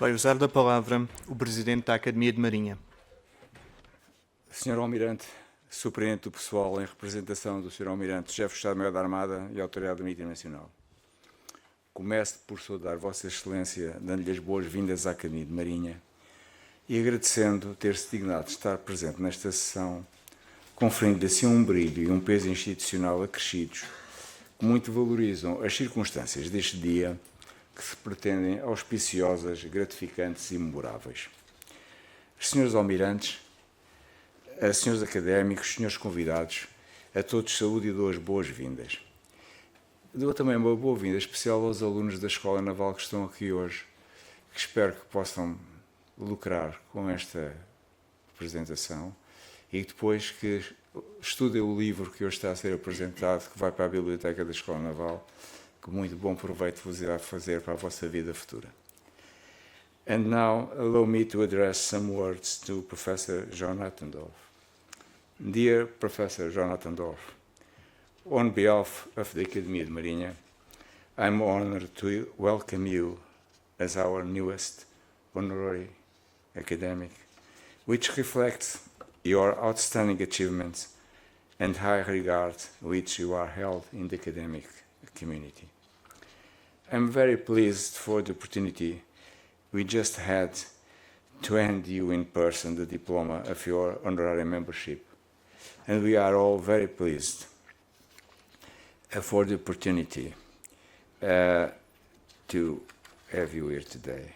Vai usar da palavra o Presidente da Academia de Marinha. Sr. Almirante, Superintendente do Pessoal, em representação do Sr. Almirante, Chefe de Estado-Maior da Armada e Autoridade Marítima Nacional. Começo por saudar Vossa Excelência, dando-lhe as boas-vindas à Academia de Marinha e agradecendo ter-se dignado de estar presente nesta sessão, conferindo assim um brilho e um peso institucional acrescidos, que muito valorizam as circunstâncias deste dia, que se pretendem auspiciosas, gratificantes e memoráveis. Senhores Almirantes, senhores académicos, senhores convidados, a todos saúde e dou as boas-vindas. Dou também uma boa-vinda especial aos alunos da Escola Naval que estão aqui hoje, que espero que possam lucrar com esta apresentação e depois que estudem o livro que hoje está a ser apresentado, que vai para a Biblioteca da Escola Naval, que muito bom proveito vos irá fazer para a vossa vida futura. And now, allow me to address some words to Professor John Hattendorf. Dear Professor John Hattendorf, on behalf of the Academy de Marinha, I'm honored to welcome you as our newest honorary academic, which reflects your outstanding achievements and high regard which you are held in the academic community. I'm very pleased for the opportunity we just had to hand you in person the diploma of your honorary membership, and we are all very pleased for the opportunity to have you here today.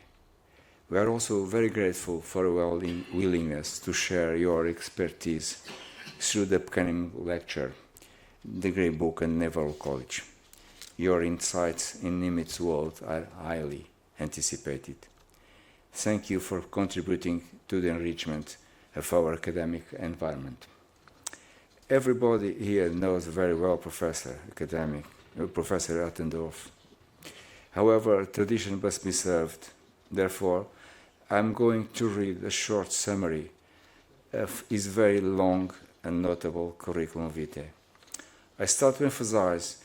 We are also very grateful for your willingness to share your expertise through the upcoming lecture, The Great Book and Naval War College. Your insights in NIMITZ world are highly anticipated. Thank you for contributing to the enrichment of our academic environment. Everybody here knows very well Professor Hattendorf. However, tradition must be served. Therefore, I'm going to read a short summary of his very long and notable curriculum vitae. I start to emphasize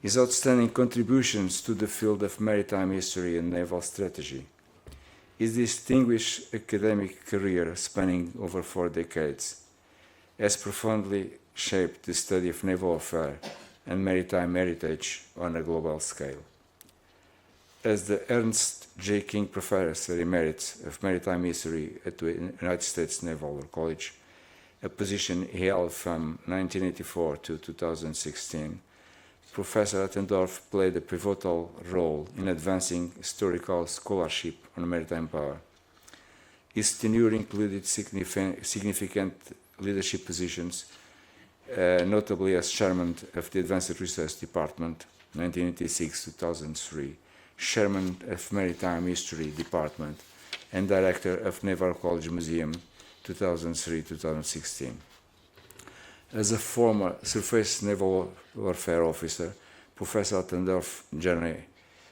his outstanding contributions to the field of maritime history and naval strategy. His distinguished academic career, spanning over 4 decades, has profoundly shaped the study of naval warfare and maritime heritage on a global scale. As the Ernest J. King Professor Emeritus of Maritime History at the United States Naval War College, a position he held from 1984 to 2016, Professor Hattendorf played a pivotal role in advancing historical scholarship on maritime power. His tenure included significant leadership positions, notably as Chairman of the Advanced Research Department, 1986-2003, Chairman of Maritime History Department, and Director of Naval College Museum, 2003-2016. As a former surface naval warfare officer, Professor Hattendorf's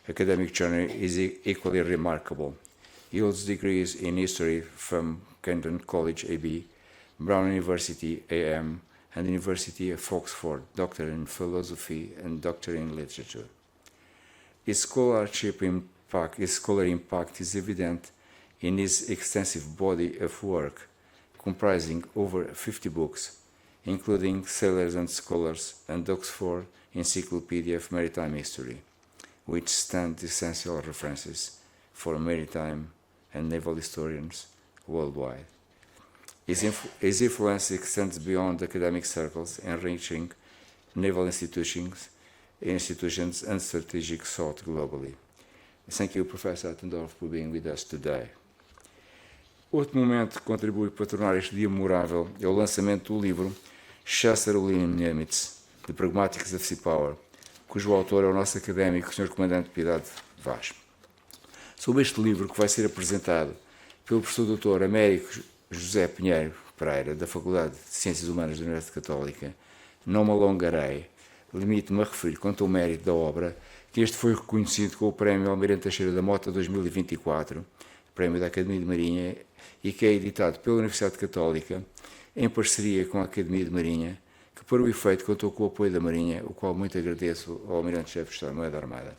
academic journey is equally remarkable. He holds degrees in history from Camden College AB, Brown University AM, and University of Oxford, Doctor in Philosophy and Doctor in Literature. His scholar impact is evident in his extensive body of work, comprising over 50 books, including Sailors and Scholars and Oxford Encyclopedia of Maritime History, which stand essential references for maritime and naval historians worldwide. His influence extends beyond academic circles, enriching naval institutions and strategic thought globally. Thank you, Professor Hattendorf, for being with us today. Outro momento que contribui para tornar este dia memorável é o lançamento do livro NIMITZ, de PRAGMATICS of Sea Power, cujo autor é o nosso académico, o Sr. Comandante Piedade. Sobre este livro, que vai ser apresentado pelo professor Dr. Américo José Pinheiro Pereira, da Faculdade de Ciências Humanas da Universidade Católica, não me alongarei, limite-me a referir quanto ao mérito da obra, que este foi reconhecido com o Prémio Almirante Teixeira da Mota 2024, Prémio da Academia de Marinha, e que é editado pela Universidade Católica, em parceria com a Academia de Marinha, que para o efeito contou com o apoio da Marinha, o qual muito agradeço ao Almirante-Chefe de Estado-Maior da Armada.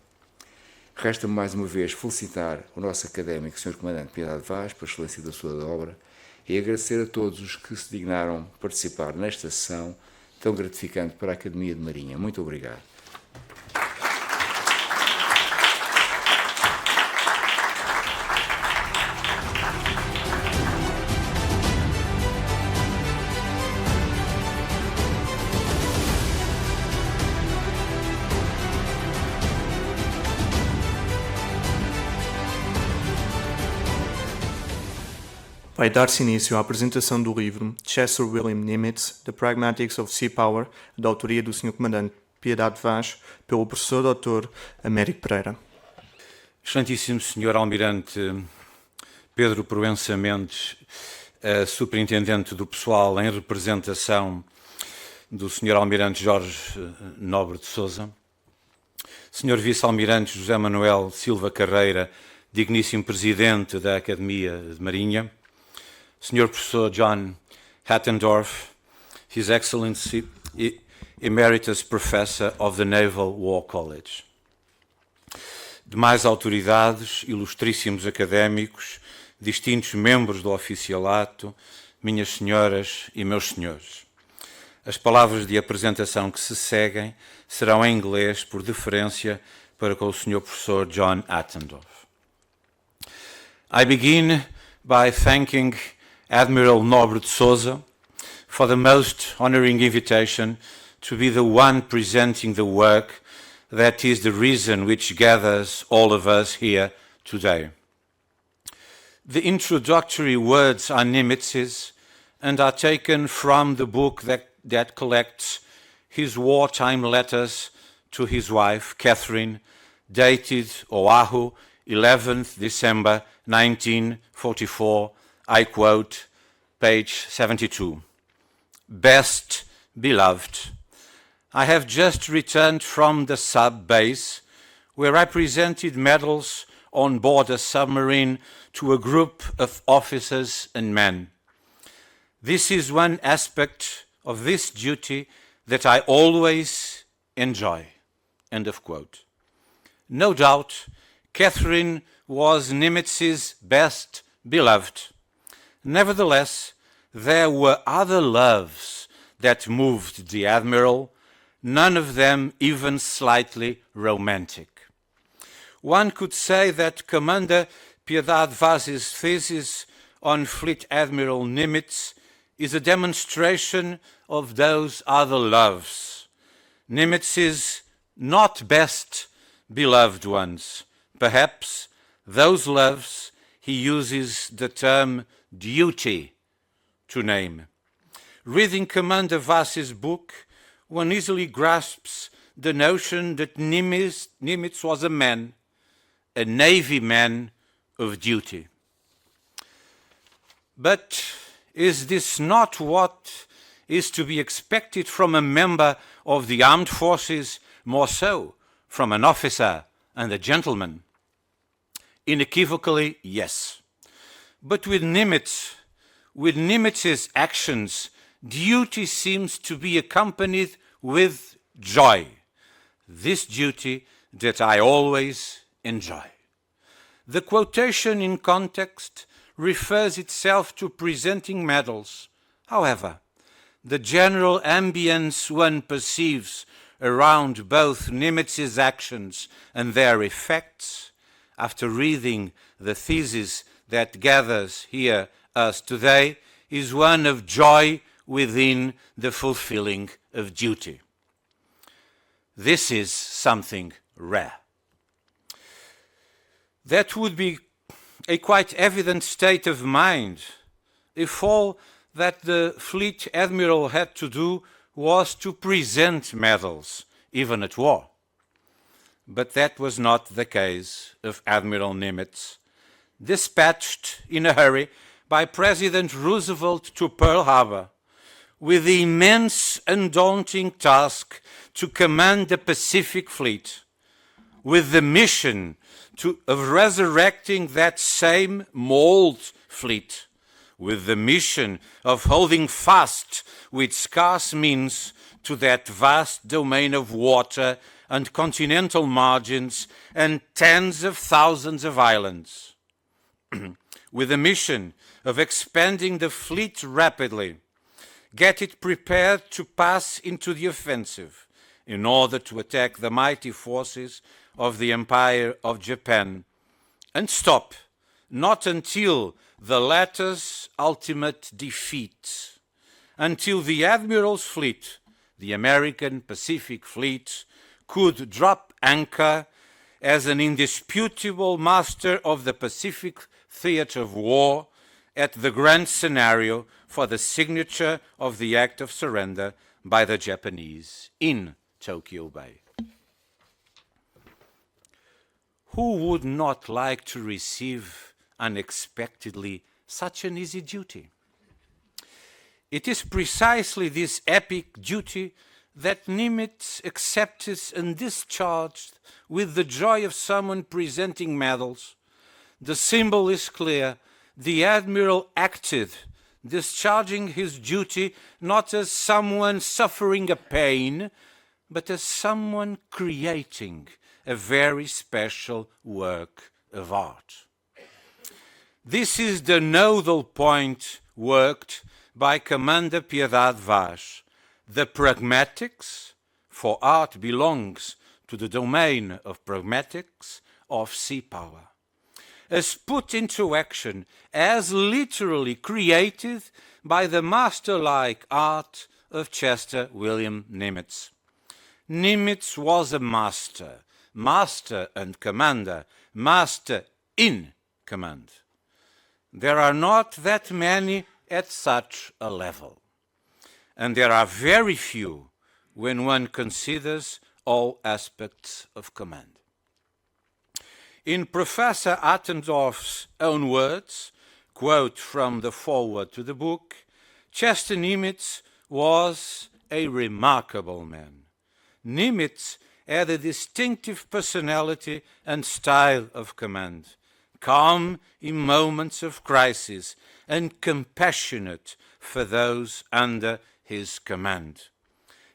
Resta-me mais uma vez felicitar o nosso académico, Sr. Comandante Piedade Vaz, pela excelência da sua obra e agradecer a todos os que se dignaram participar nesta sessão tão gratificante para a Academia de Marinha. Muito obrigado. Vai dar-se início à apresentação do livro Chancellor William NIMITZ, The Pragmatics of Sea Power, da autoria do Sr. Comandante Piedade Vaz, pelo Professor Dr. Américo Pereira. Excelentíssimo Sr. Almirante Pedro Proença Mendes, Superintendente do Pessoal em representação do Sr. Almirante Jorge Nobre de Sousa, Sr. Vice-Almirante José Manuel Silva Carreira, digníssimo Presidente da Academia de Marinha, Sr. Professor John Hattendorf, His Excellency Emeritus Professor of the Naval War College, demais autoridades, ilustríssimos académicos, distintos membros do oficialato, minhas senhoras e meus senhores. As palavras de apresentação que se seguem serão em inglês, por deferência para com o Sr. Professor John Hattendorf. I begin by thanking Admiral Nobre de Sousa for the most honoring invitation to be the one presenting the work that is the reason which gathers all of us here today. The introductory words are NIMITZ's and are taken from the book that collects his wartime letters to his wife, Catherine, dated Oahu, 11th December 1944, I quote, page 72. Best beloved, I have just returned from the sub-base where I presented medals on board a submarine to a group of officers and men. This is one aspect of this duty that I always enjoy. End of quote. No doubt, Catherine was NIMITZ's best beloved. Nevertheless, there were other loves that moved the Admiral, none of them even slightly romantic. One could say that Commander Piedade Vaz's thesis on Fleet Admiral NIMITZ is a demonstration of those other loves. NIMITZ's not best beloved ones. Perhaps those loves he uses the term duty to name. Reading Commander Vaz's book, one easily grasps the notion that Nimitz was a man, a Navy man of duty. But is this not what is to be expected from a member of the armed forces, more so from an officer and a gentleman? Unequivocally, yes. But with Nimitz's actions, duty seems to be accompanied with joy. This duty that I always enjoy. The quotation in context refers itself to presenting medals. However, the general ambience one perceives around both Nimitz's actions and their effects, after reading the thesis that gathers here us today, is one of joy within the fulfilling of duty. This is something rare. That would be a quite evident state of mind if all that the Fleet Admiral had to do was to present medals, even at war. But that was not the case of Admiral Nimitz, dispatched in a hurry by President Roosevelt to Pearl Harbor, with the immense and daunting task to command the Pacific Fleet, with the mission of resurrecting that same mauled fleet, with the mission of holding fast with scarce means to that vast domain of water and continental margins and tens of thousands of islands, with the mission of expanding the fleet rapidly, get it prepared to pass into the offensive in order to attack the mighty forces of the Empire of Japan, and stop not until the latter's ultimate defeat, until the Admiral's fleet, the American Pacific Fleet, could drop anchor as an indisputable master of the Pacific theater of war at the grand scenario for the signature of the Act of Surrender by the Japanese in Tokyo Bay. Who would not like to receive unexpectedly such an easy duty? It is precisely this epic duty that NIMITZ accepted and discharged with the joy of someone presenting medals. The symbol is clear. The Admiral acted, discharging his duty not as someone suffering a pain, but as someone creating a very special work of art. This is the nodal point worked by Commander Piedade Vaz. The pragmatics, for art belongs to the domain of pragmatics of sea power, as put into action, as literally created by the master-like art of Chester William Nimitz. Nimitz was a master, master and commander, master in command. There are not that many at such a level, and there are very few when one considers all aspects of command. In Professor Hattendorf's own words, quote from the foreword to the book, Chester Nimitz was a remarkable man. Nimitz had a distinctive personality and style of command, calm in moments of crisis and compassionate for those under his command.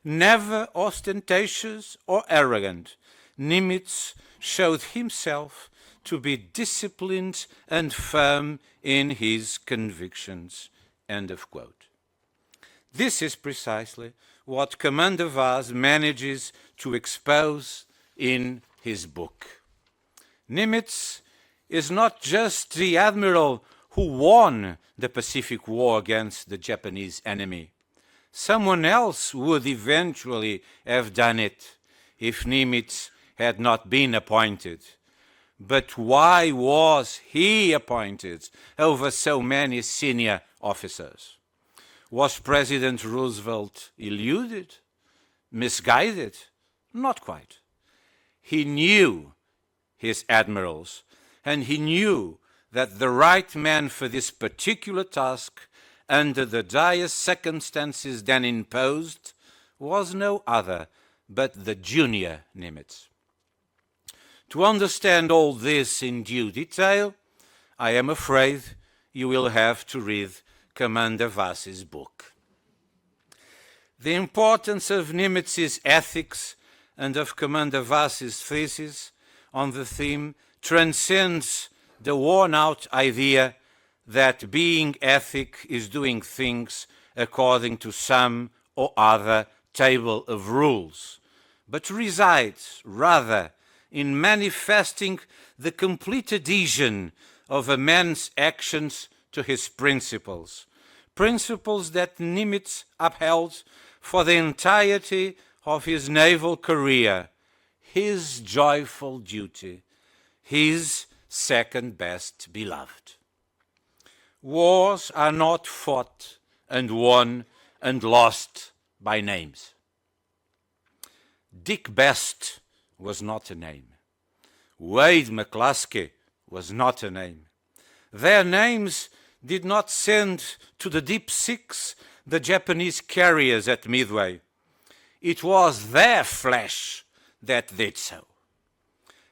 Never ostentatious or arrogant, Nimitz showed himself to be disciplined and firm in his convictions. End of quote. This is precisely what Commander Vaz manages to expose in his book. Nimitz is not just the admiral who won the Pacific War against the Japanese enemy. Someone else would eventually have done it if Nimitz had not been appointed. But why was he appointed over so many senior officers? Was President Roosevelt eluded, misguided? Not quite. He knew his admirals, and he knew that the right man for this particular task, under the dire circumstances then imposed, was no other but the junior Nimitz. To understand all this in due detail, I am afraid you will have to read Commander Vaz's book. The importance of Nimitz's ethics and of Commander Vaz's thesis on the theme transcends the worn-out idea that being ethic is doing things according to some or other table of rules, but resides rather in manifesting the complete adhesion of a man's actions to his principles, principles that Nimitz upheld for the entirety of his naval career, his joyful duty, his second best beloved. Wars are not fought and won and lost by names. Dick Best was not a name. Wade McCluskey was not a name. Their names did not send to the deep six the Japanese carriers at Midway. It was their flesh that did so.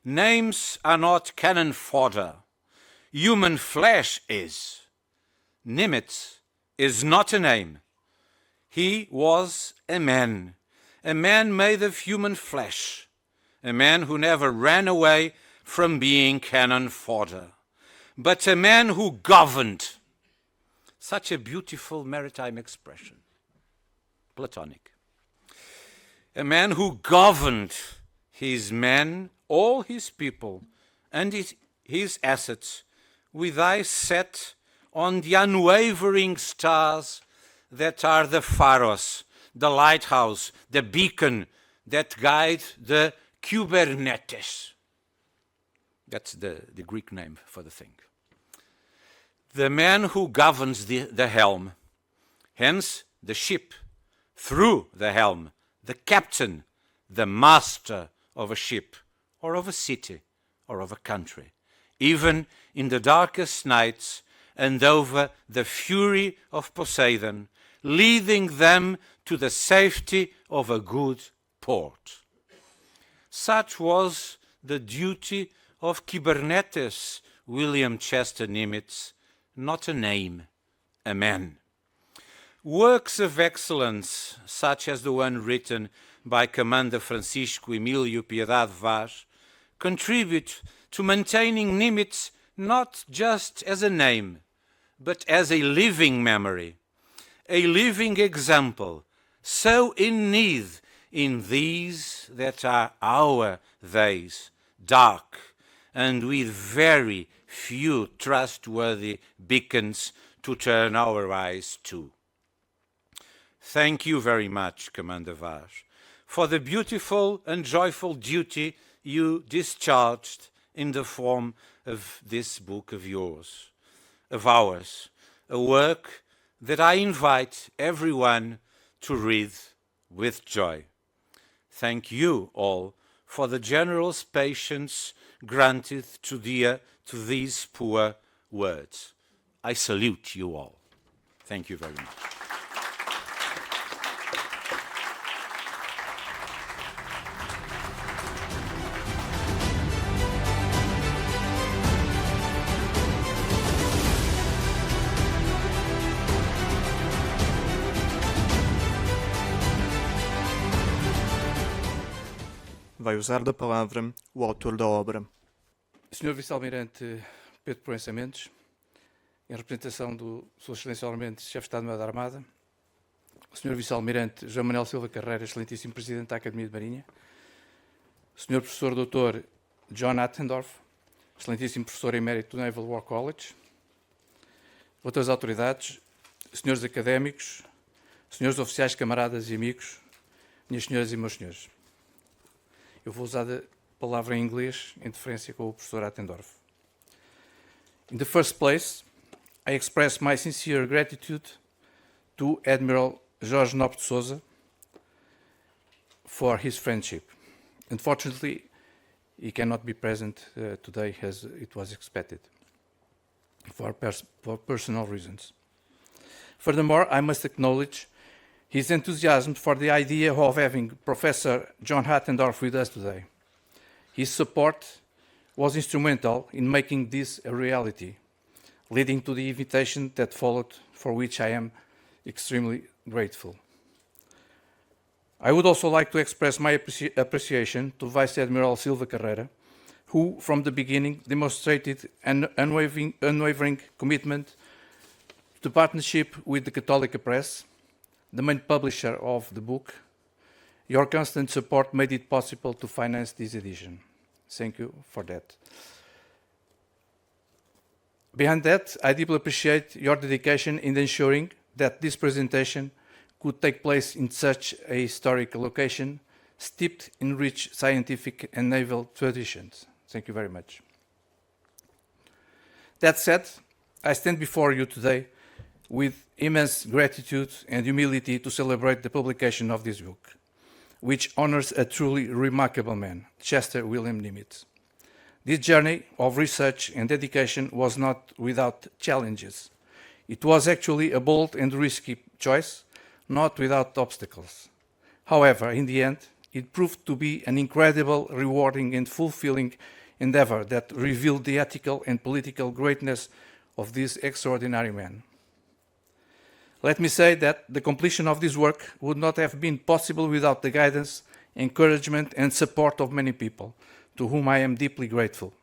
Names are not cannon fodder. Human flesh is. Nimitz is not a name. He was a man made of human flesh. a man who never ran away from being cannon fodder, but a man who governed. Such a beautiful maritime expression, Platonic. A man who governed his men, all his people, and his assets with eyes set on the unwavering stars that are the pharos, the lighthouse, the beacon that guide the Kubernetes. That's the Greek name for the thing. The man who governs the helm, hence the ship, through the helm, the captain, the master of a ship, or of a city, or of a country, even in the darkest nights and over the fury of Poseidon, leading them to the safety of a good port. Such was the duty of Kubernetes, William Chester Nimitz, not a name, a man. Works of excellence, such as the one written by Commander Francisco Emílio Piedade Vaz, contribute to maintaining Nimitz not just as a name, but as a living memory, a living example, so in need in these that are our days, dark, and with very few trustworthy beacons to turn our eyes to. Thank you very much, Commander Vaz, for the beautiful and joyful duty you discharged in the form of this book of yours, of ours, a work that I invite everyone to read with joy. Thank you all for the generous patience granted to these poor words. I salute you all. Thank you very much. Vai usar da palavra o autor da obra. Sr. Vice-Almirante Pedro Proença Mendes, em representação do Sua Excelência Almirante, Chefe de Estado-Maior da Armada, o Sr. Vice-Almirante João Manuel Silva Carreira, Excelentíssimo Presidente da Academia de Marinha, o Sr. Professor Dr. John Hattendorf, Excelentíssimo Professor Emérito do Naval War College, outras autoridades, senhores académicos, senhores oficiais, camaradas e amigos, minhas senhoras e meus senhores. Eu vou usar a palavra em inglês, em deferência com o professor Hattendorf. In the first place, I express my sincere gratitude to Admiral Jorge Nobre de Sousa for his friendship. Unfortunately, he cannot be present today as it was expected for personal reasons. Furthermore, I must acknowledge his enthusiasm for the idea of having Professor John Hattendorf with us today. His support was instrumental in making this a reality, leading to the invitation that followed, for which I am extremely grateful. I would also like to express my appreciation to Vice Admiral Silva Carreira, who from the beginning demonstrated an unwavering commitment to partnership with the Católica Press, the main publisher of the book. Your constant support made it possible to finance this edition. Thank you for that. Behind that, I deeply appreciate your dedication in ensuring that this presentation could take place in such a historic location, steeped in rich scientific and naval traditions. Thank you very much. That said, I stand before you today with immense gratitude and humility to celebrate the publication of this book, which honors a truly remarkable man, Chester William Nimitz. This journey of research and dedication was not without challenges. It was actually a bold and risky choice, not without obstacles. However, in the end, it proved to be an incredible, rewarding and fulfilling endeavor that revealed the ethical and political greatness of this extraordinary man. Let me say that the completion of this work would not have been possible without the guidance encouragement, and support of many people, to whom I am deeply grateful.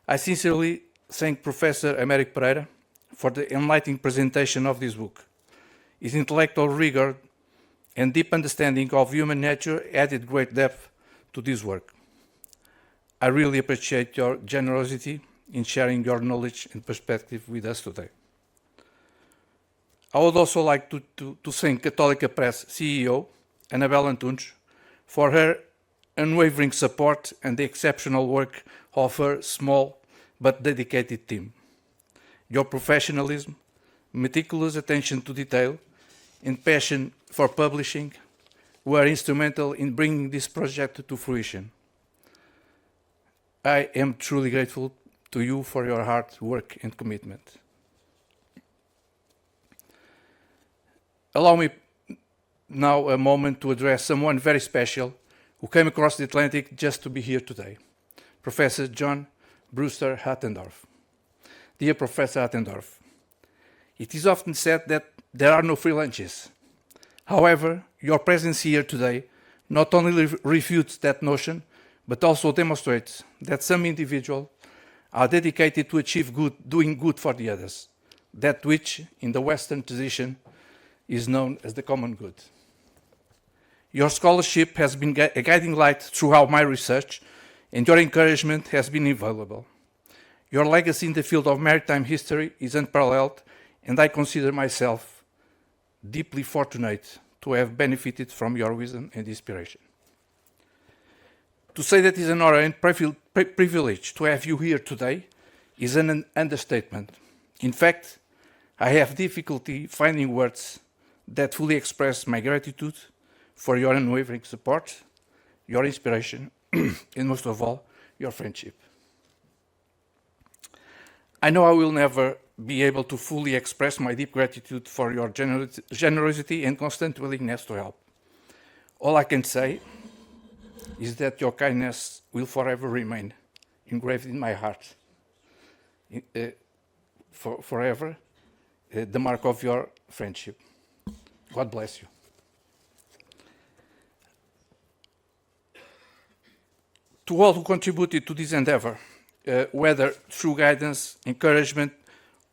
I sincerely thank Professor Américo Pereira for the enlightening presentation of this book. His intellectual rigor and deep understanding of human nature added great depth to this work. I really appreciate your generosity in sharing your knowledge and perspective with us today. I would also like to thank Católica Press CEO, Anabel Antunes, for her unwavering support and the exceptional work of her small but dedicated team. Your professionalism, meticulous attention to detail, and passion for publishing were instrumental in bringing this project to fruition. I am truly grateful to you for your hard work and commitment. Allow me now a moment to address someone very special who came across the Atlantic just to be here today, Professor John Brewster Hattendorf. Dear Professor Hattendorf, it is often said that there are no free lunches. However, your presence here today not only refutes that notion, but also demonstrates that some individuals are dedicated to achieve good, doing good for the others, that which, in the Western tradition, is known as the common good. Your scholarship has been a guiding light throughout my research, and your encouragement has been invaluable. Your legacy in the field of maritime history is unparalleled, and I consider myself deeply fortunate to have benefited from your wisdom and inspiration. To say that it is an honor and privilege to have you here today is an understatement. In fact, I have difficulty finding words that fully express my gratitude for your unwavering support, your inspiration, and most of all, your friendship. I know I will never be able to fully express my deep gratitude for your generosity and constant willingness to help. All I can say is that your kindness will forever remain engraved in my heart. Forever, the mark of your friendship. God bless you. To all who contributed to this endeavor, whether through guidance, encouragement,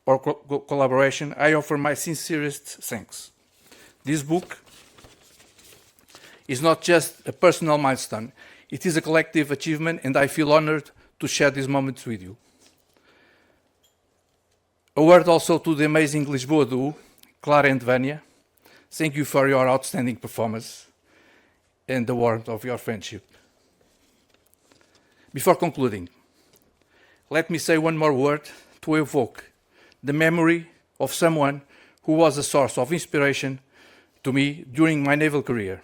or collaboration, I offer my sincerest thanks. This book is not just a personal milestone, it is a collective achievement, and I feel honored to share these moments with you. A word also to the amazing Lisboa duo, Clara and Vania. Thank you for your outstanding performance and the warmth of your friendship. Before concluding, let me say one more word to evoke the memory of someone who was a source of inspiration to me during my naval career.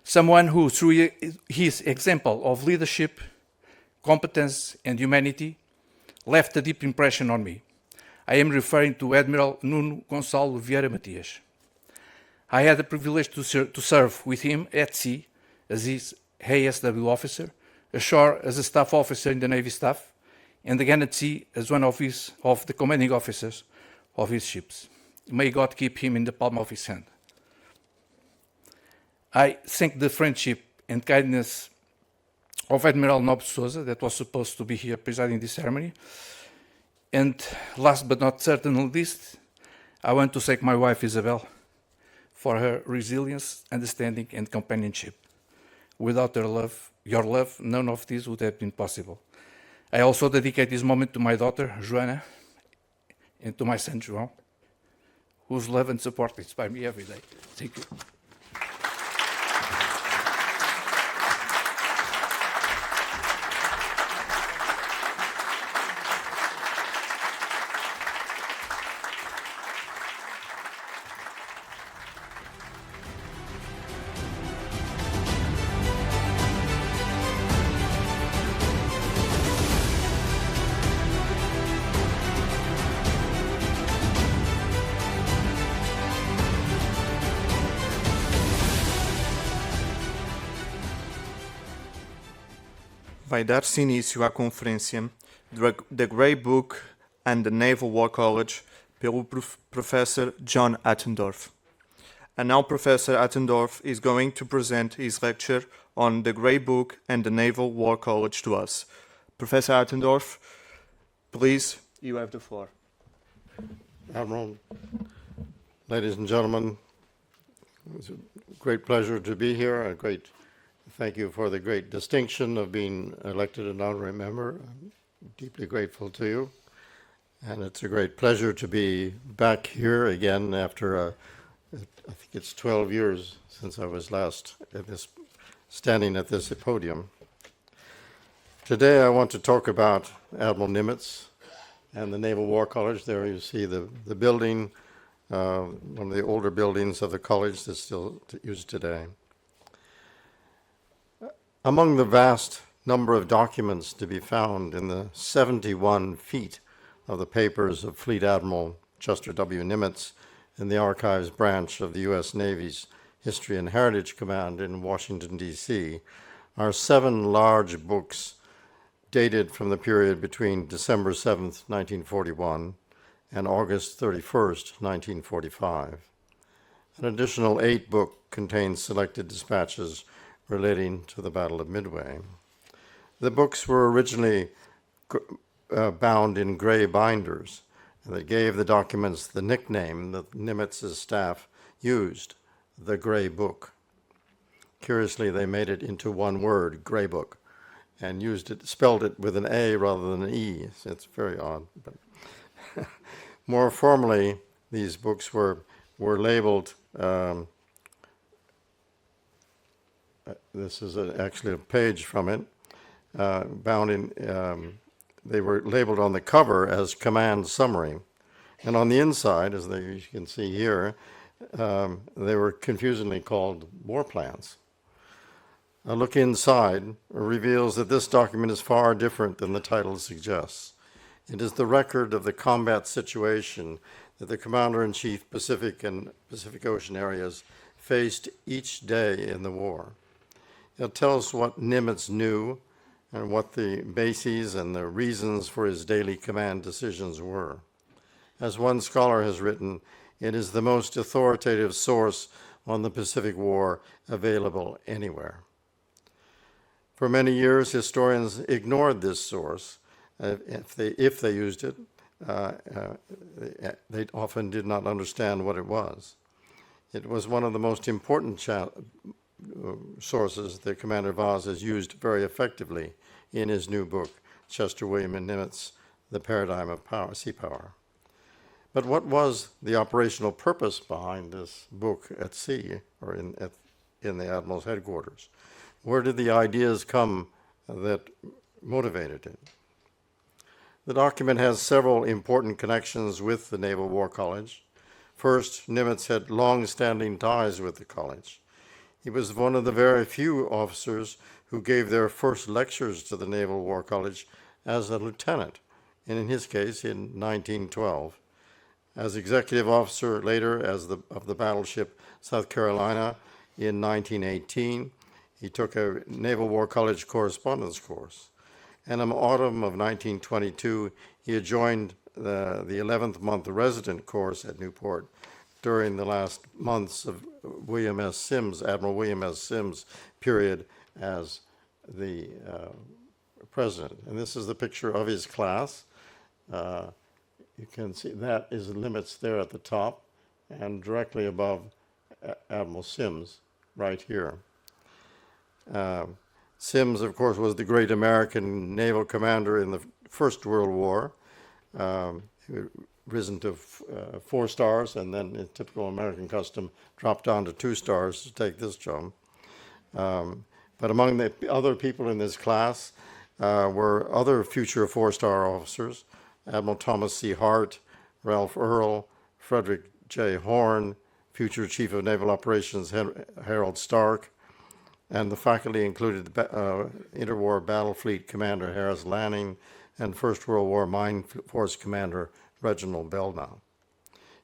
Someone who, through his example of leadership, competence, and humanity, left a deep impression on me. I am referring to Admiral Nuno Gonçalo Vieira Matias. I had the privilege to serve with him at sea as his ASW officer, ashore as a staff officer in the Navy staff, and again at sea as one of the commanding officers of his ships. May God keep him in the palm of his hand. I thank the friendship and kindness of Admiral Nobre Sousa, that was supposed to be here presiding this ceremony. And last but not certainly least, I want to thank my wife Isabel for her resilience, understanding, and companionship. Without your love, none of this would have been possible. I also dedicate this moment to my daughter, Joana, and to my son, João, whose love and support inspire me every day. Thank you. Vai dar-se início à conferência The Grey Book and the Naval War College pelo Professor John Hattendorf. And now Professor Hattendorf is going to present his lecture on the Grey Book and the Naval War College to us. Professor Hattendorf, please, you have the floor. Admiral, ladies and gentlemen, it's a great pleasure to be here. A great thank you for the great distinction of being elected an honorary member. I'm deeply grateful to you. And it's a great pleasure to be back here again after, I think it's 12 years since I was last standing at this podium. Today I want to talk about Admiral NIMITZ and the Naval War College. There you see the building, one of the older buildings of the college that's still used today. Among the vast number of documents to be found in the 71 feet of the papers of Fleet Admiral Chester W. NIMITZ in the Archives branch of the U.S. Navy's History and Heritage Command in Washington, D.C., are 7 large books dated from the period between December 7th, 1941 and August 31st, 1945. An additional 8 books contain selected dispatches relating to the Battle of Midway. The books were originally bound in gray binders that gave the documents the nickname that Nimitz's staff used, the Gray Book. Curiously, they made it into one word, Gray Book, and spelled it with an A rather than an E. So it's very odd. But more formally, these books were labeled. This is actually a page from it, bound in. They were labeled on the cover as Command Summary, and on the inside, as you can see here, they were confusingly called War Plans. A look inside reveals that this document is far different than the title suggests. It is the record of the combat situation that the Commander-in-Chief Pacific and Pacific Ocean areas faced each day in the war. It tells what Nimitz knew and what the bases and the reasons for his daily command decisions were. As one scholar has written, it is the most authoritative source on the Pacific War available anywhere. For many years, historians ignored this source. If they used it, they often did not understand what it was. It was one of the most important sources that Commander Vaz has used very effectively in his new book, Chester W. Nimitz, The Paradigm of Power, Sea Power. But what was the operational purpose behind this book at sea, or in the Admiral's headquarters? Where did the ideas come that motivated it? The document has several important connections with the Naval War College. First, Nimitz had long-standing ties with the college. He was one of the very few officers who gave their first lectures to the Naval War College as a lieutenant, and in his case, in 1912. As executive officer later of the battleship South Carolina in 1918, he took a Naval War College correspondence course. And in the autumn of 1922, he had joined the 11th month resident course at Newport during the last months of Admiral William S. Sims' period as the president. And this is the picture of his class. You can see that is Nimitz there at the top, and directly above Admiral Sims, right here. Sims, of course, was the great American naval commander in the First World War, risen to 4 stars, and then in typical American custom, dropped down to 2 stars to take this job. But among the other people in this class were other future 4-star officers, Admiral Thomas C. Hart, Ralph Earl, Frederick J. Horn, future Chief of Naval Operations Harold Stark, and the faculty included Interwar Battle Fleet Commander Harris Lanning and First World War Mine Force Commander Reginald Belknap.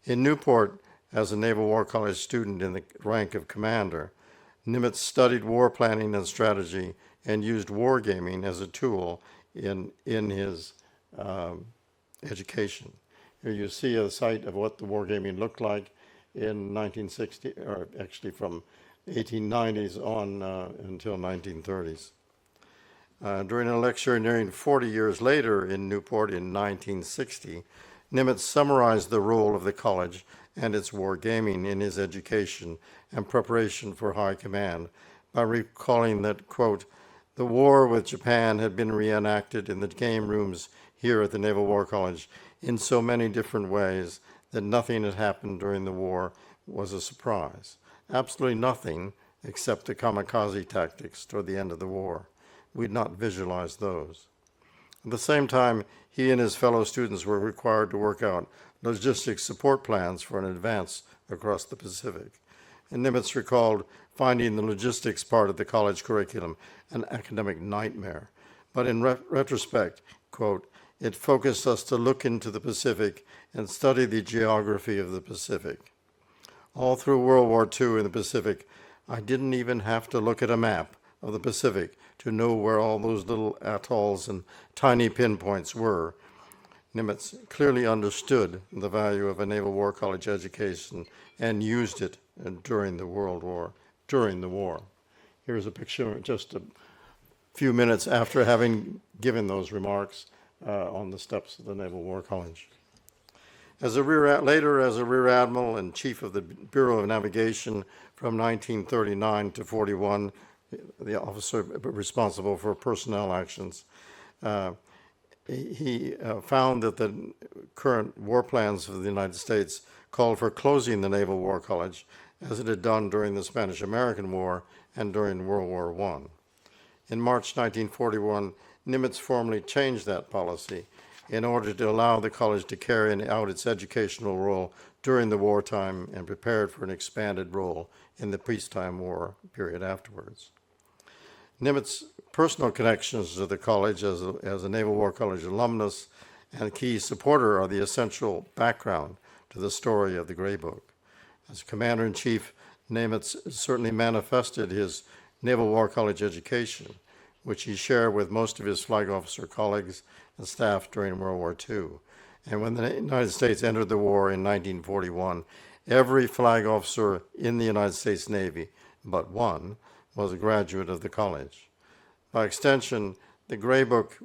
In Newport, as a Naval War College student in the rank of commander, Nimitz studied war planning and strategy and used wargaming as a tool in his education. Here you see a sight of what the wargaming looked like, in 1960, or actually from 1890s on until 1930s. During a lecture nearing 40 years later in Newport in 1960, Nimitz summarized the role of the college and its war gaming in his education and preparation for high command by recalling that, quote, the war with Japan had been reenacted in the game rooms here at the Naval War College in so many different ways that nothing had happened during the war was a surprise. Absolutely nothing except the kamikaze tactics toward the end of the war. We'd not visualized those. At the same time, he and his fellow students were required to work out logistics support plans for an advance across the Pacific. And Nimitz recalled finding the logistics part of the college curriculum an academic nightmare. But in retrospect, quote, it focused us to look into the Pacific and study the geography of the Pacific. All through World War II in the Pacific, I didn't even have to look at a map of the Pacific to know where all those little atolls and tiny pinpoints were. Nimitz clearly understood the value of a Naval War College education and used it during the war. Here's a picture just a few minutes after having given those remarks on the steps of the Naval War College. Later as a Rear Admiral and Chief of the Bureau of Navigation from 1939 to 41, the officer responsible for personnel actions, he found that the current war plans of the United States called for closing the Naval War College as it had done during the Spanish-American War and during World War I. In March 1941, Nimitz formally changed that policy in order to allow the college to carry out its educational role during the wartime and prepared for an expanded role in the peacetime war period afterwards. Nimitz's personal connections to the college as a Naval War College alumnus and key supporter are the essential background to the story of the Gray Book. As Commander-in-Chief, Nimitz certainly manifested his Naval War College education, which he shared with most of his flag officer colleagues and staff during World War II. And when the United States entered the war in 1941, every flag officer in the United States Navy, but one, was a graduate of the college. By extension, the Gray Book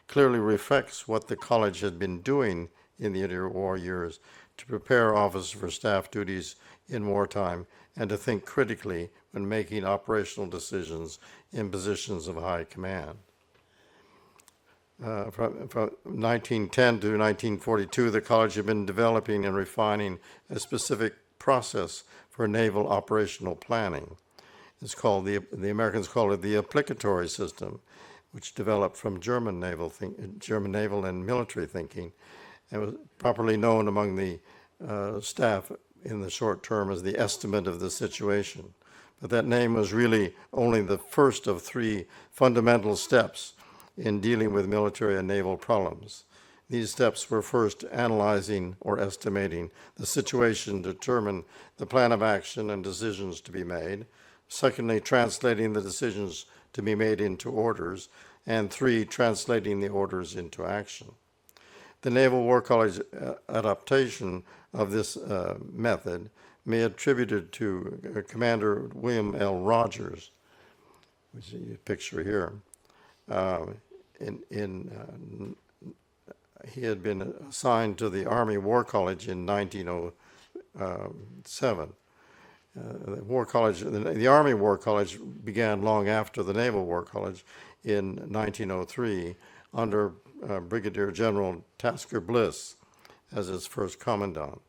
clearly reflects what the college had been doing in the interwar years to prepare officers for staff duties in wartime and to think critically when making operational decisions in positions of high command. From 1910 to 1942, the college had been developing and refining a specific process for naval operational planning. It's called the Americans call it the applicatory system, which developed from German naval and military thinking, and was properly known among the staff in the short term as the estimate of the situation. But that name was really only the first of three fundamental steps in dealing with military and naval problems. These steps were first analyzing or estimating the situation to determine the plan of action and decisions to be made. Secondly, translating the decisions to be made into orders. And three, translating the orders into action. The Naval War College adaptation of this method may be attributed to Commander William L. Rogers, which is a picture here. He had been assigned to the Army War College in 1907. The Army War College began long after the Naval War College in 1903 under Brigadier General Tasker Bliss as its first commandant.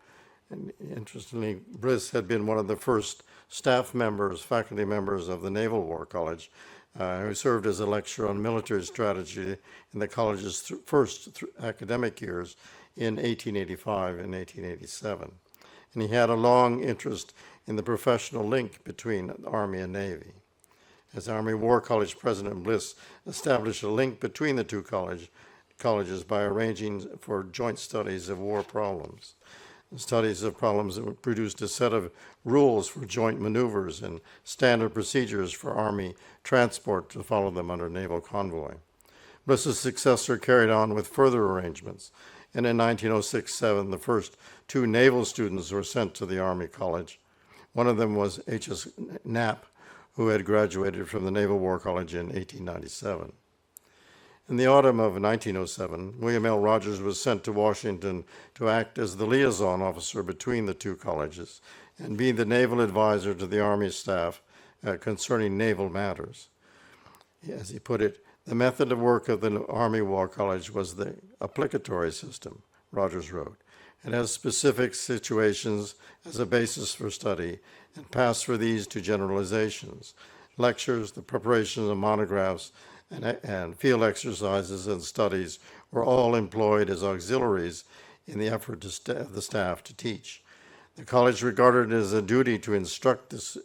And interestingly, Bliss had been one of the first staff members, faculty members of the Naval War College, who served as a lecturer on military strategy in the college's first academic years in 1885 and 1887. And he had a long interest in the professional link between Army and Navy. As Army War College President Bliss established a link between the two colleges by arranging for joint studies of war problems. The studies of problems that produced a set of rules for joint maneuvers and standard procedures for Army transport to follow them under naval convoy. Bliss's successor carried on with further arrangements, and in 1906-07, the first 2 naval students were sent to the Army College. One of them was H.S. Knapp, who had graduated from the Naval War College in 1897. In the autumn of 1907, William L. Rogers was sent to Washington to act as the liaison officer between the 2 colleges and be the naval advisor to the Army staff concerning naval matters. As he put it, the method of work of the Army War College was the applicatory system, Rogers wrote. It has specific situations as a basis for study and pass for these to generalizations. Lectures, the preparation of monographs, and field exercises and studies were all employed as auxiliaries in the effort of the staff to teach. The college regarded it as a duty to instruct this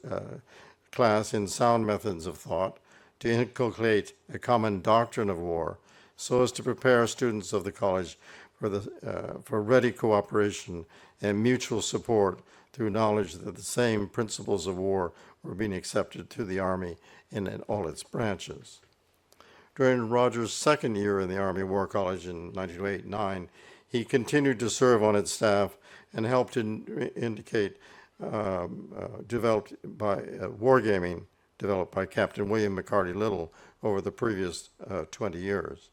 class in sound methods of thought, to inculcate a common doctrine of war, so as to prepare students of the college for ready cooperation and mutual support through knowledge that the same principles of war were being accepted to the Army in all its branches. During Rogers' second year in the Army War College in 1908-09, he continued to serve on its staff and helped developed by wargaming developed by Captain William McCarty Little over the previous 20 years.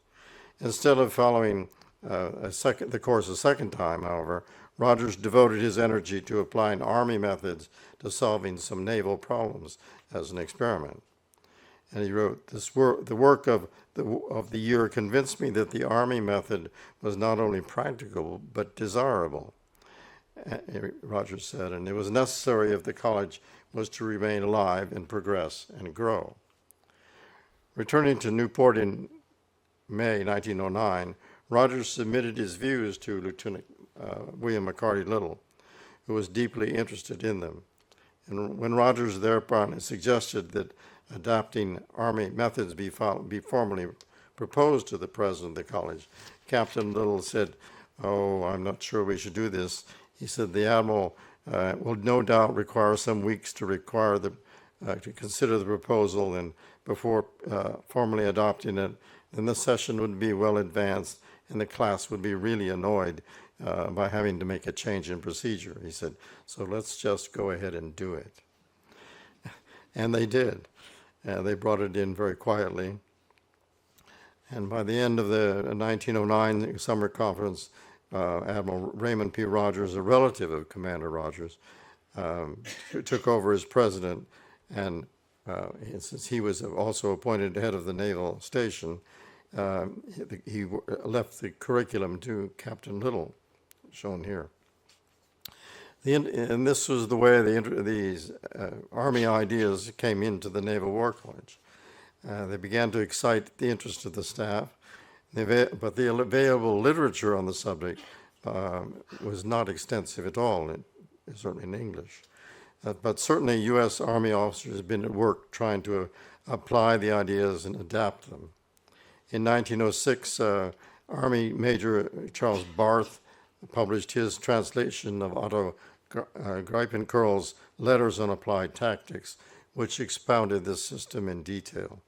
Instead of following the course a second time, however, Rogers devoted his energy to applying Army methods to solving some naval problems as an experiment. And he wrote, the work of the year convinced me that the Army method was not only practical, but desirable, Rogers said, and it was necessary if the college was to remain alive and progress and grow. Returning to Newport in May 1909, Rogers submitted his views to Lieutenant William McCarty Little, who was deeply interested in them. And when Rogers thereupon suggested that adapting Army methods be formally proposed to the president of the college, Captain Little said, "Oh, I'm not sure we should do this." He said, "The Admiral will no doubt require some weeks to consider the proposal, and before formally adopting it, then the session would be well advanced and the class would be really annoyed by having to make a change in procedure." He said, "So let's just go ahead and do it." And they did. They brought it in very quietly. And by the end of the 1909 summer conference, Admiral Raymond P. Rogers, a relative of Commander Rogers, took over as president, and since he was also appointed head of the naval station, he left the curriculum to Captain Little, shown here. And this was the way these Army ideas came into the Naval War College. They began to excite the interest of the staff, but the available literature on the subject was not extensive at all, certainly in English. But certainly U.S. Army officers had been at work trying to apply the ideas and adapt them. In 1906, Army Major Charles Barth published his translation of Otto Greipencurl's Letters on Applied Tactics, which expounded this system in detail.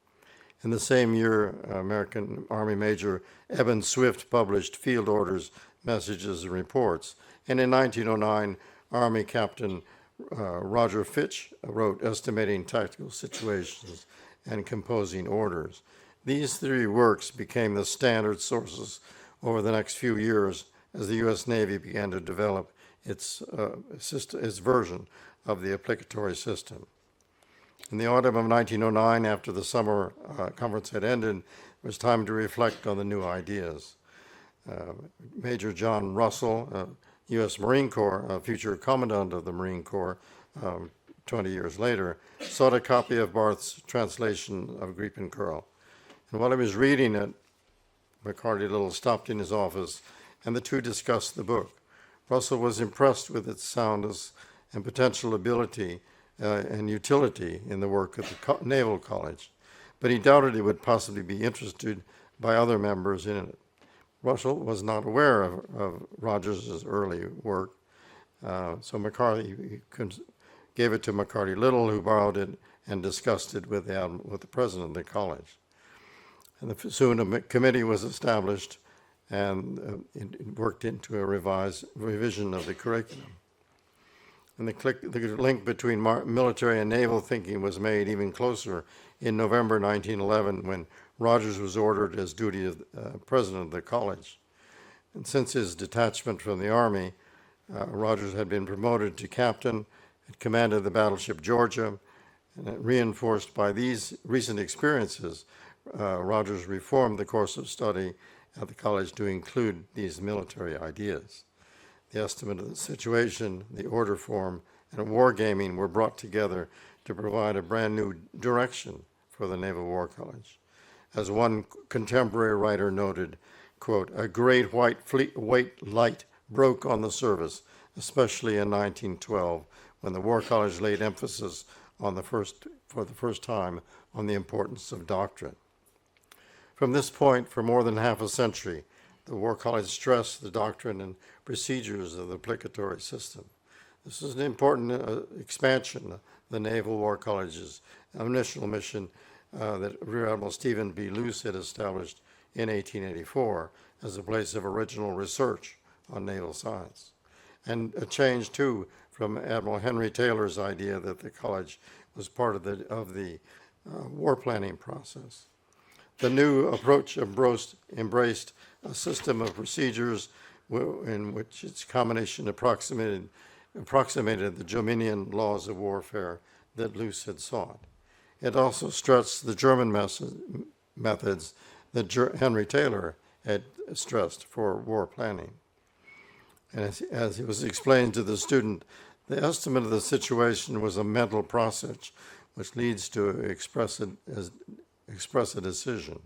In the same year, American Army Major Eben Swift published Field Orders, Messages, and Reports. And in 1909, Army Captain Roger Fitch wrote Estimating Tactical Situations and Composing Orders. These 3 works became the standard sources over the next few years as the U.S. Navy began to develop its version of the applicatory system. In the autumn of 1909, after the summer conference had ended, it was time to reflect on the new ideas. Major John Russell, U.S. Marine Corps, a future Commandant of the Marine Corps 20 years later, sought a copy of Barth's translation of Greipencurl. And while he was reading it, McCarty Little stopped in his office, and the two discussed the book. Russell was impressed with its soundness and potential ability and utility in the work of the Naval College, but he doubted it would possibly be interested by other members in it. Russell was not aware of Rogers' early work, so McCarty gave it to McCarty Little, who borrowed it and discussed it with the president of the college. And soon a committee was established, and it worked into a revision of the curriculum. And the link between military and naval thinking was made even closer in November 1911 when Rogers was ordered as duty of president of the college. And since his detachment from the Army, Rogers had been promoted to captain, had commanded the battleship Georgia, and reinforced by these recent experiences, Rogers reformed the course of study at the college to include these military ideas. The estimate of the situation, the order form, and wargaming were brought together to provide a brand new direction for the Naval War College. As one contemporary writer noted, quote, "A great white light broke on the service, especially in 1912, when the War College laid emphasis on for the first time on the importance of doctrine." From this point, for more than half a century, the War College stressed the doctrine and procedures of the applicatory system. This is an important expansion of the Naval War College's initial mission that Rear Admiral Stephen B. Luce had established in 1884 as a place of original research on naval science. And a change, too, from Admiral Henry Taylor's idea that the college was part of the war planning process. The new approach embraced a system of procedures in which its combination approximated the Jominian laws of warfare that Luce had sought. It also stressed the German methods that Henry Taylor had stressed for war planning. And as it was explained to the student, the estimate of the situation was a mental process which leads to express a decision.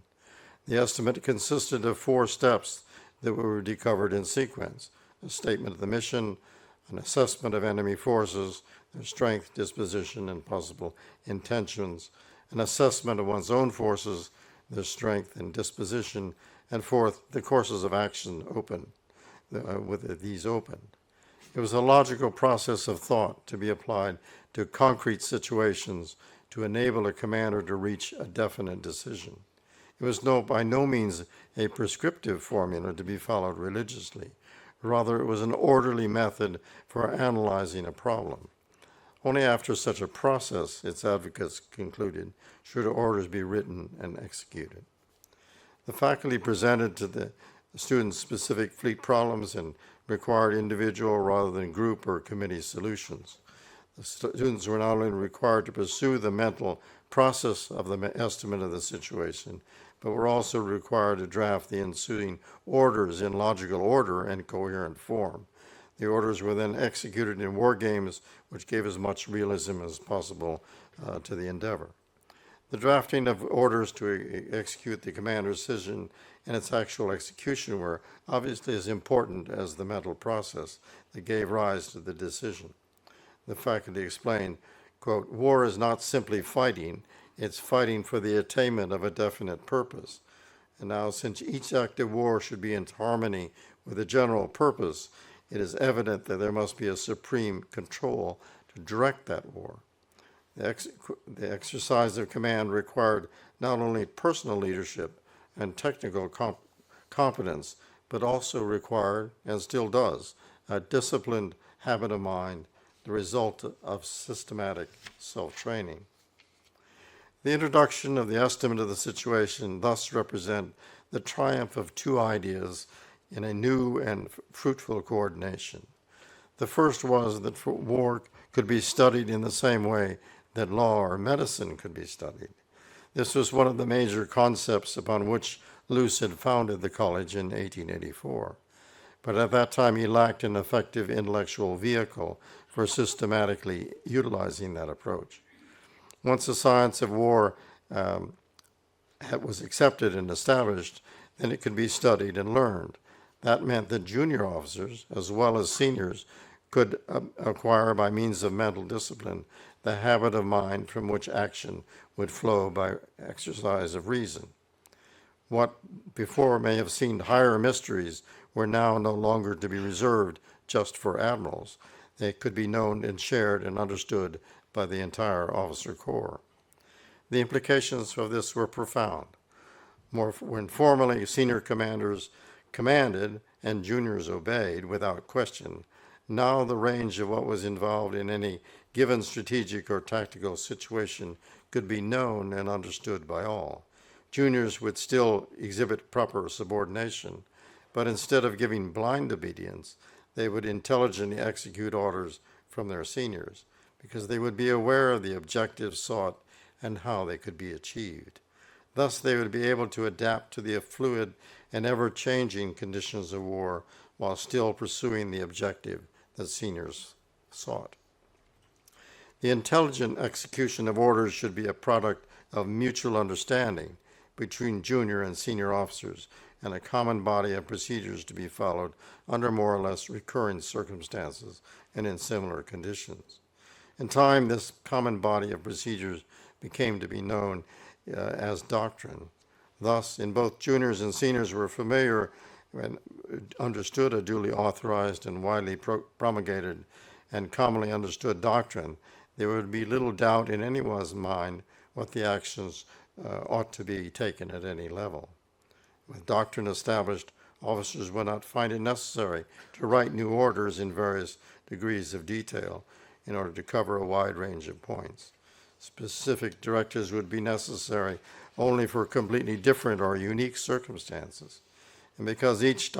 The estimate consisted of 4 steps that were covered in sequence: a statement of the mission, an assessment of enemy forces, their strength, disposition, and possible intentions, an assessment of one's own forces, their strength and disposition, and fourth, the courses of action with these opened. It was a logical process of thought to be applied to concrete situations to enable a commander to reach a definite decision. It was by no means a prescriptive formula to be followed religiously. Rather, it was an orderly method for analyzing a problem. Only after such a process, its advocates concluded, should orders be written and executed. The faculty presented to the students specific fleet problems and required individual rather than group or committee solutions. The students were not only required to pursue the mental process of the estimate of the situation, but were also required to draft the ensuing orders in logical order and coherent form. The orders were then executed in war games, which gave as much realism as possible to the endeavor. The drafting of orders to execute the commander's decision and its actual execution were obviously as important as the mental process that gave rise to the decision. The faculty explained, quote, "War is not simply fighting, it's fighting for the attainment of a definite purpose. And now, since each act of war should be in harmony with a general purpose, it is evident that there must be a supreme control to direct that war. The exercise of command required not only personal leadership and technical competence, but also required, and still does, a disciplined habit of mind, the result of systematic self-training." The introduction of the estimate of the situation thus represent the triumph of 2 ideas in a new and fruitful coordination. The first was that war could be studied in the same way that law or medicine could be studied. This was one of the major concepts upon which Luce had founded the college in 1884. But at that time he lacked an effective intellectual vehicle for systematically utilizing that approach. Once the science of war was accepted and established, then it could be studied and learned. That meant that junior officers, as well as seniors, could acquire by means of mental discipline the habit of mind from which action would flow by exercise of reason. What before may have seemed higher mysteries were now no longer to be reserved just for admirals. They could be known and shared and understood by the entire officer corps. The implications of this were profound. When formerly senior commanders commanded and juniors obeyed without question, now the range of what was involved in any given strategic or tactical situation could be known and understood by all. Juniors would still exhibit proper subordination, but instead of giving blind obedience, they would intelligently execute orders from their seniors, because they would be aware of the objectives sought and how they could be achieved. Thus, they would be able to adapt to the fluid and ever-changing conditions of war while still pursuing the objective that seniors sought. The intelligent execution of orders should be a product of mutual understanding between junior and senior officers and a common body of procedures to be followed under more or less recurring circumstances and in similar conditions. In time, this common body of procedures became to be known as doctrine. Thus, in both juniors and seniors were familiar and understood a duly authorized and widely promulgated and commonly understood doctrine, there would be little doubt in anyone's mind what the actions ought to be taken at any level. With doctrine established, officers would not find it necessary to write new orders in various degrees of detail in order to cover a wide range of points. Specific directives would be necessary only for completely different or unique circumstances. And because each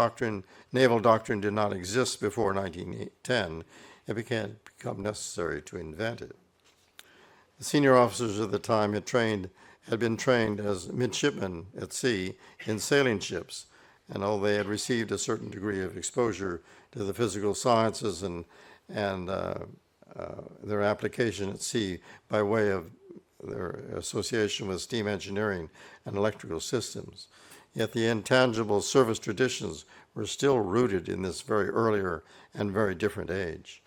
naval doctrine did not exist before 1910, it became necessary to invent it. The senior officers of the time had been trained as midshipmen at sea in sailing ships, and although they had received a certain degree of exposure to the physical sciences and their application at sea by way of their association with steam engineering and electrical systems, yet the intangible service traditions were still rooted in this very earlier and very different age.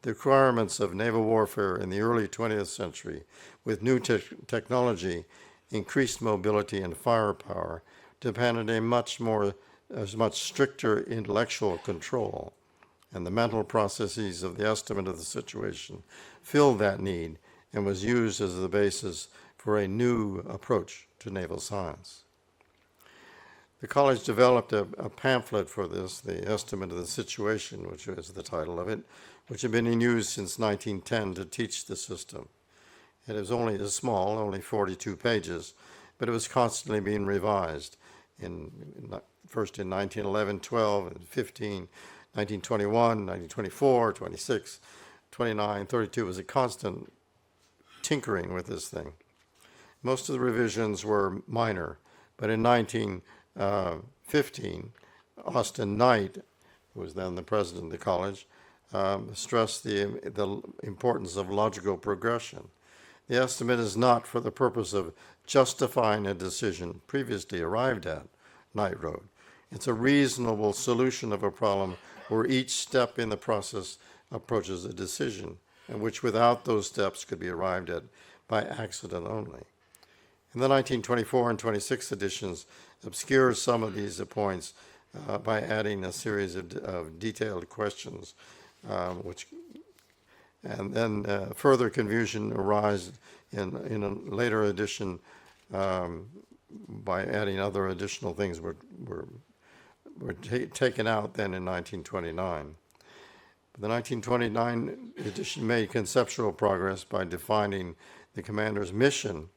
The requirements of naval warfare in the early 20th century, with new technology, increased mobility and firepower, depended on a much stricter intellectual control, and the mental processes of the estimate of the situation filled that need and was used as the basis for a new approach to naval science. The college developed a pamphlet for this, the Estimate of the Situation, which is the title of it, which had been in use since 1910 to teach the system. It was only small, only 42 pages, but it was constantly being revised, first in 1911, 12, and 15, 1921, 1924, 26, 29, 32. It was a constant tinkering with this thing. Most of the revisions were minor, but in 1915, Austin Knight, who was then the president of the college, stressed the importance of logical progression. The estimate is not for the purpose of justifying a decision previously arrived at, Knight wrote. It's a reasonable solution of a problem where each step in the process approaches a decision, and which without those steps could be arrived at by accident only. In the 1924 and 26 editions, obscures some of these points by adding a series of detailed questions, and then further confusion arose in a later edition by adding other additional things were taken out then in 1929. The 1929 edition made conceptual progress by defining the commander's mission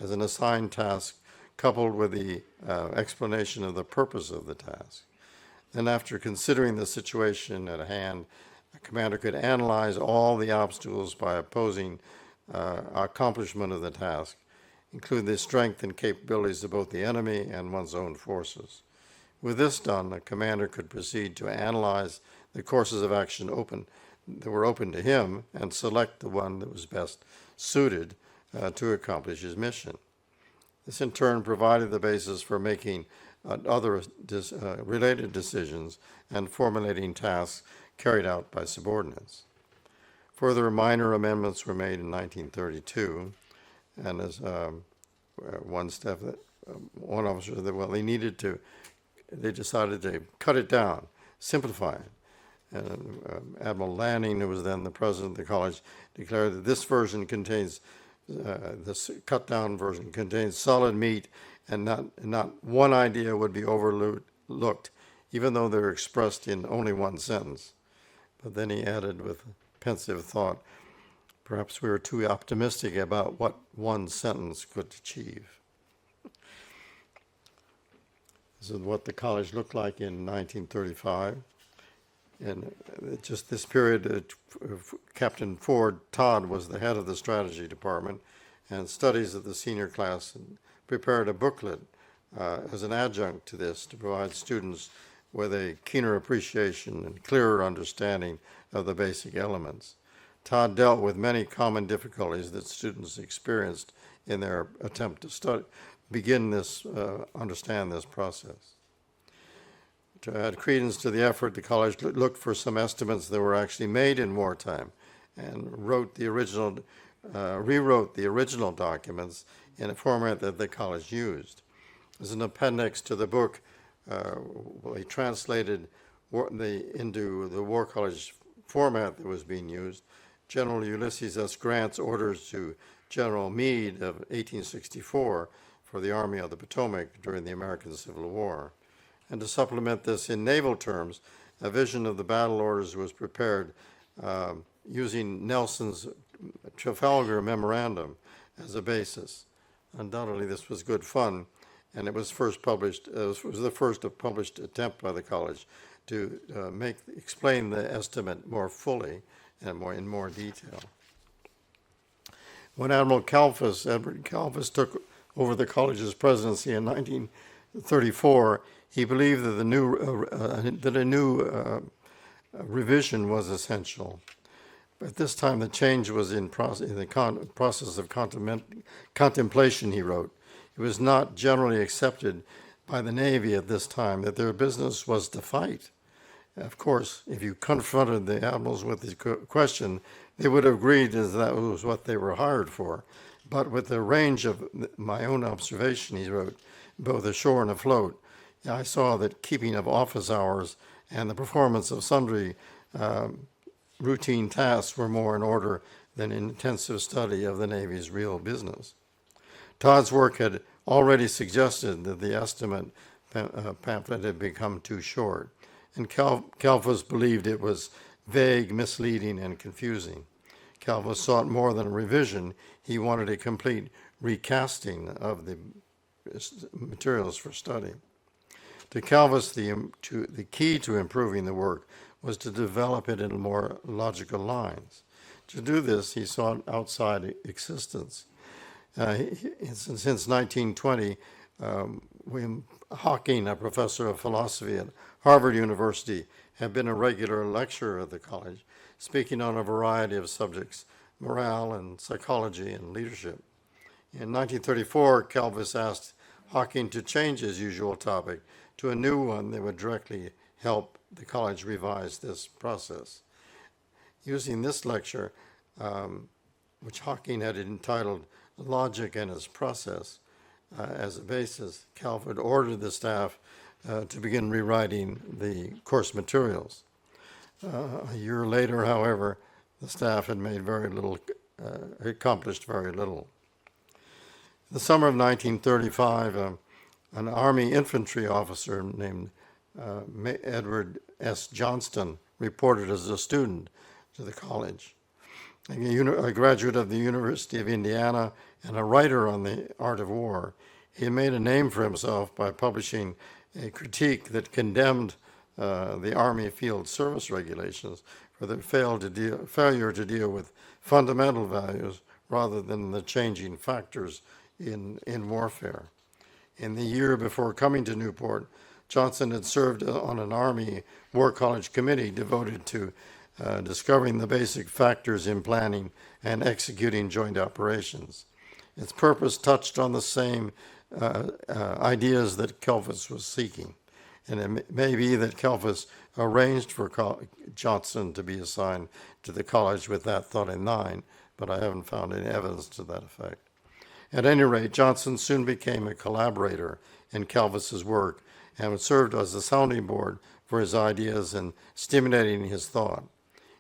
as an assigned task coupled with the explanation of the purpose of the task. Then after considering the situation at hand, a commander could analyze all the obstacles by opposing accomplishment of the task, including the strength and capabilities of both the enemy and one's own forces. With this done, a commander could proceed to analyze the courses of action that were open to him and select the one that was best suited to accomplish his mission. This in turn provided the basis for making other related decisions and formulating tasks carried out by subordinates. Further minor amendments were made in 1932, and as one officer said, they decided to cut it down, simplify it. And Admiral Lanning, who was then the president of the college, declared that this cut-down version contains solid meat and not one idea would be overlooked, even though they're expressed in only one sentence. But then he added with pensive thought, perhaps we were too optimistic about what one sentence could achieve. This is what the college looked like in 1935. And just this period, Captain Ford Todd was the head of the strategy department and studies of the senior class and prepared a booklet as an adjunct to this to provide students with a keener appreciation and clearer understanding of the basic elements. Todd dealt with many common difficulties that students experienced in their attempt to understand this process. To add credence to the effort, the college looked for some estimates that were actually made in wartime and rewrote the original documents in a format that the college used. As an appendix to the book, they translated into the War College format that was being used General Ulysses S. Grant's orders to General Meade of 1864 for the Army of the Potomac during the American Civil War. And to supplement this in naval terms, a vision of the battle orders was prepared using Nelson's Trafalgar Memorandum as a basis. Undoubtedly, this was good fun, and it was first published. It was the first published attempt by the college to explain the estimate more fully and in more detail. When Admiral Edward Kalfus, took over the college's presidency in 1934, he believed that a new revision was essential. But at this time, the change was in the process of contemplation, he wrote. It was not generally accepted by the Navy at this time that their business was to fight. Of course, if you confronted the admirals with the question, they would have agreed that was what they were hired for. But with the range of my own observation, he wrote, both ashore and afloat, I saw that keeping of office hours and the performance of sundry routine tasks were more in order than intensive study of the Navy's real business. Todd's work had already suggested that the estimate pamphlet had become too short, and Kalfus believed it was vague, misleading, and confusing. Kalfus sought more than a revision. He wanted a complete recasting of the materials for study. To Kalfus, the key to improving the work was to develop it in more logical lines. To do this, he sought outside assistance. Since 1920, William Hawking, a professor of philosophy at Harvard University, had been a regular lecturer at the college, speaking on a variety of subjects, morale and psychology and leadership. In 1934, Kalfus asked Hawking to change his usual topic to a new one that would directly help the college revise this process. Using this lecture, which Hawking had entitled Logic and Its Process, as a basis, Kalfus ordered the staff to begin rewriting the course materials. A year later, however, the staff had made accomplished very little. In the summer of 1935, an Army infantry officer named Edward S. Johnston reported as a student to the college. A graduate of the University of Indiana and a writer on the art of war, he made a name for himself by publishing a critique that condemned the Army Field Service regulations for their failure to deal with fundamental values rather than the changing factors in warfare. In the year before coming to Newport, Johnson had served on an Army War College committee devoted to discovering the basic factors in planning and executing joint operations. Its purpose touched on the same ideas that Kalfus was seeking, and it may be that Kalfus arranged for Johnson to be assigned to the college with that thought in mind, but I haven't found any evidence to that effect. At any rate, Johnson soon became a collaborator in Kalfus's work and served as a sounding board for his ideas and stimulating his thought.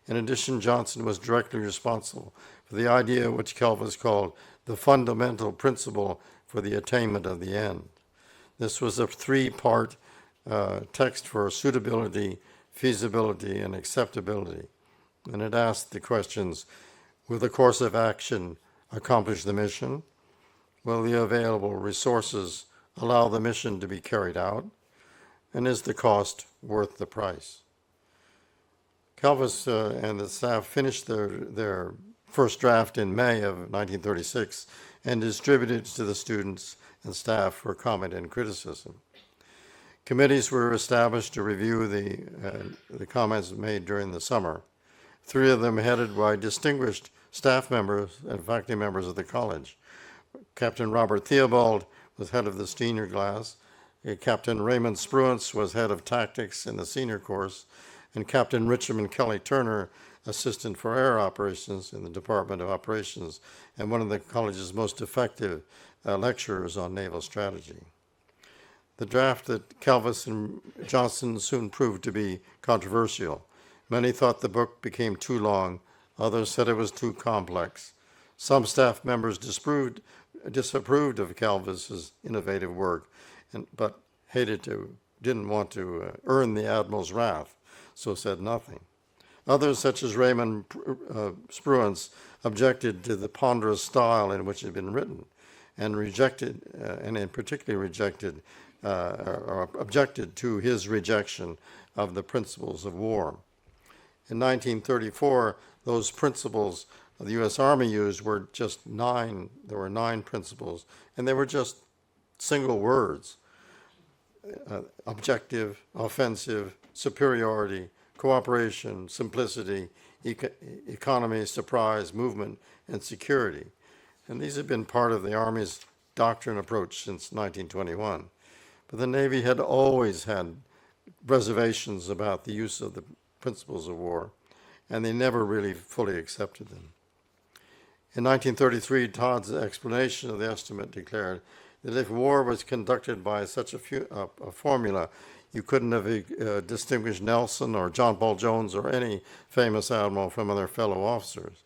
In addition, Johnson was directly responsible for the idea which Kalfus called the fundamental principle for the attainment of the end. This was a three-part text for suitability, feasibility, and acceptability. And it asked the questions, will the course of action accomplish the mission? Will the available resources allow the mission to be carried out? And is the cost worth the price? Calvus and the staff finished their first draft in May of 1936 and distributed it to the students and staff for comment and criticism. Committees were established to review the comments made during the summer. 3 of them headed by distinguished staff members and faculty members of the college. Captain Robert Theobald was head of the senior class. Captain Raymond Spruance was head of tactics in the senior course, and Captain Richmond Kelly Turner, assistant for air operations in the Department of Operations, and one of the college's most effective lecturers on naval strategy. The draft that Calvus and Johnson soon proved to be controversial. Many thought the book became too long. Others said it was too complex. Some staff members disapproved of Calvus's innovative work, but didn't want to earn the admiral's wrath, so said nothing. Others, such as Raymond Spruance, objected to the ponderous style in which it had been written, and objected to his rejection of the principles of war. In 1934, those principles the U.S. Army used were just 9. There were 9 principles, and they were just single words: objective, offensive, superiority, cooperation, simplicity, economy, surprise, movement, and security. And these have been part of the Army's doctrine approach since 1921. But the Navy had always had reservations about the use of the principles of war, and they never really fully accepted them. In 1933, Todd's explanation of the estimate declared that if war was conducted by such a formula, you couldn't have distinguished Nelson or John Paul Jones or any famous admiral from their fellow officers.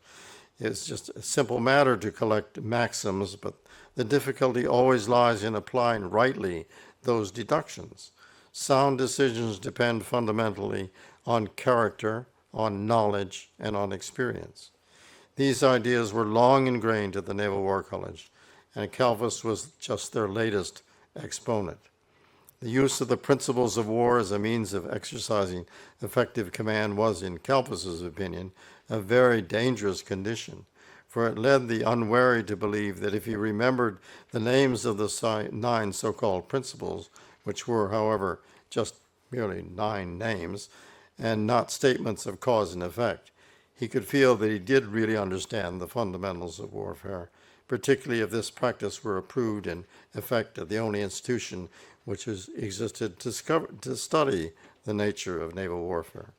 It's just a simple matter to collect maxims, but the difficulty always lies in applying rightly those deductions. Sound decisions depend fundamentally on character, on knowledge, and on experience. These ideas were long ingrained at the Naval War College, and Calvus was just their latest exponent. The use of the principles of war as a means of exercising effective command was, in Calvus's opinion, a very dangerous condition, for it led the unwary to believe that if he remembered the names of the 9 so-called principles, which were, however, just merely 9 names, and not statements of cause and effect, he could feel that he did really understand the fundamentals of warfare, particularly if this practice were approved in effect at the only institution which has existed to study the nature of naval warfare.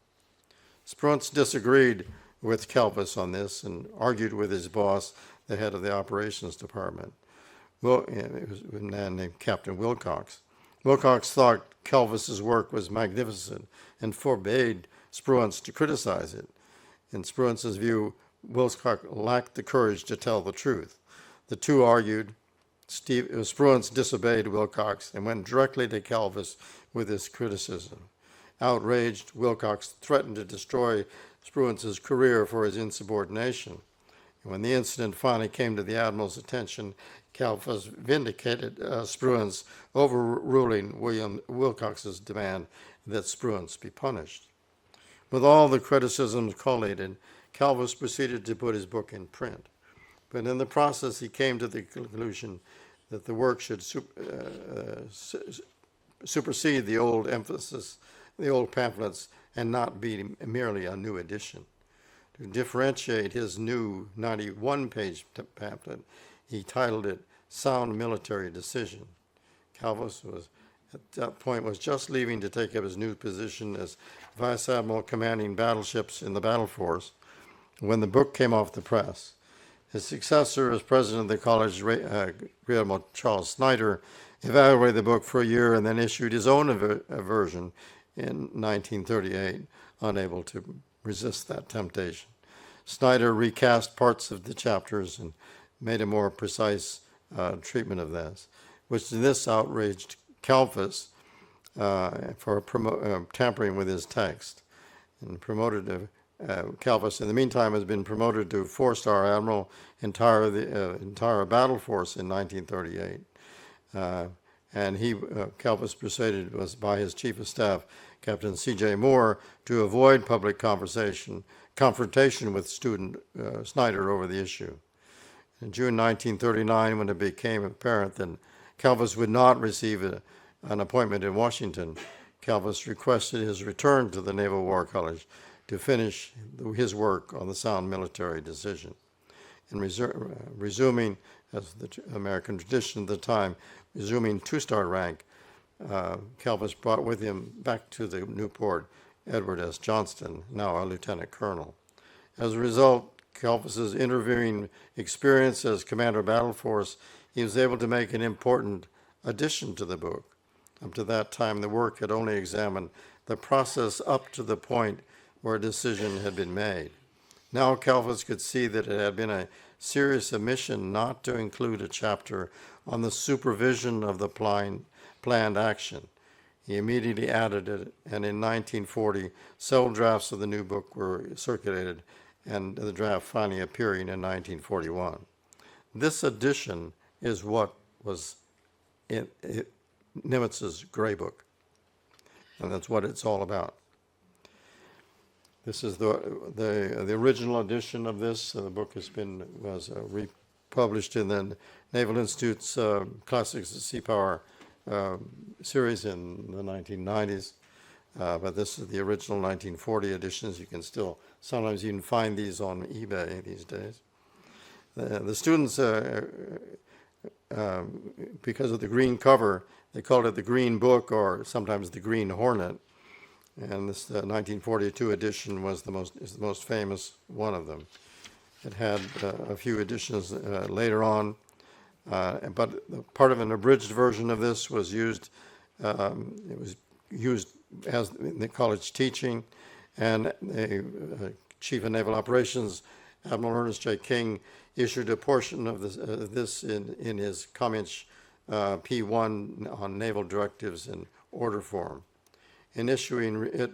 Spruance disagreed with Calvus on this and argued with his boss, the head of the operations department, it was a man named Captain Wilcox. Wilcox thought Calvus's work was magnificent and forbade Spruance to criticize it. In Spruance's view, Wilcox lacked the courage to tell the truth. The two argued. Spruance disobeyed Wilcox and went directly to Calvus with his criticism. Outraged, Wilcox threatened to destroy Spruance's career for his insubordination. And when the incident finally came to the admiral's attention, Calvus vindicated Spruance, overruling Wilcox's demand that Spruance be punished. With all the criticisms collated, Calvus proceeded to put his book in print. But in the process, he came to the conclusion that the work should supersede the old emphasis, the old pamphlets, and not be merely a new edition. To differentiate his new 91-page pamphlet, he titled it Sound Military Decision. Calvus was, at that point, was just leaving to take up his new position as Vice Admiral commanding battleships in the battle force when the book came off the press. His successor as president of the college, Rear Admiral Charles Snyder, evaluated the book for a year and then issued his own version in 1938, unable to resist that temptation. Snyder recast parts of the chapters and made a more precise treatment of this, which outraged Calvus for tampering with his text, and promoted to Calvus. In the meantime, has been promoted to 4-star admiral, entire battle force in 1938. And Calvus proceeded was by his chief of staff, Captain C.J. Moore, to avoid public confrontation with student Snyder over the issue. In June 1939, when it became apparent that Calvus would not receive an appointment in Washington, Calvus requested his return to the Naval War College to finish his work on the sound military decision. And resuming, as the American tradition at the time, resuming 2-star rank, Calvus brought with him back to the Newport Edward S. Johnston, now a lieutenant colonel. As a result, Calvus's interviewing experience as commander of battle force, he was able to make an important addition to the book. Up to that time, the work had only examined the process up to the point where a decision had been made. Now Calvus could see that it had been a serious omission not to include a chapter on the supervision of the planned action. He immediately added it, and in 1940, several drafts of the new book were circulated, and the draft finally appearing in 1941. This edition is what was in NIMITZ's Gray Book, and that's what it's all about. This is the original edition of this. The book was republished in the Naval Institute's Classics of Sea Power series in the 1990s. But this is the original 1940 editions. You can still sometimes even find these on eBay these days. The students, because of the green cover, they called it the Green Book, or sometimes the Green Hornet. And this 1942 edition is the most famous one of them. It had a few editions later on, but part of an abridged version of this was used. It was used as in the college teaching, and the Chief of Naval Operations, Admiral Ernest J. King, issued a portion of this in his comments P1 on naval directives in order form. In issuing it,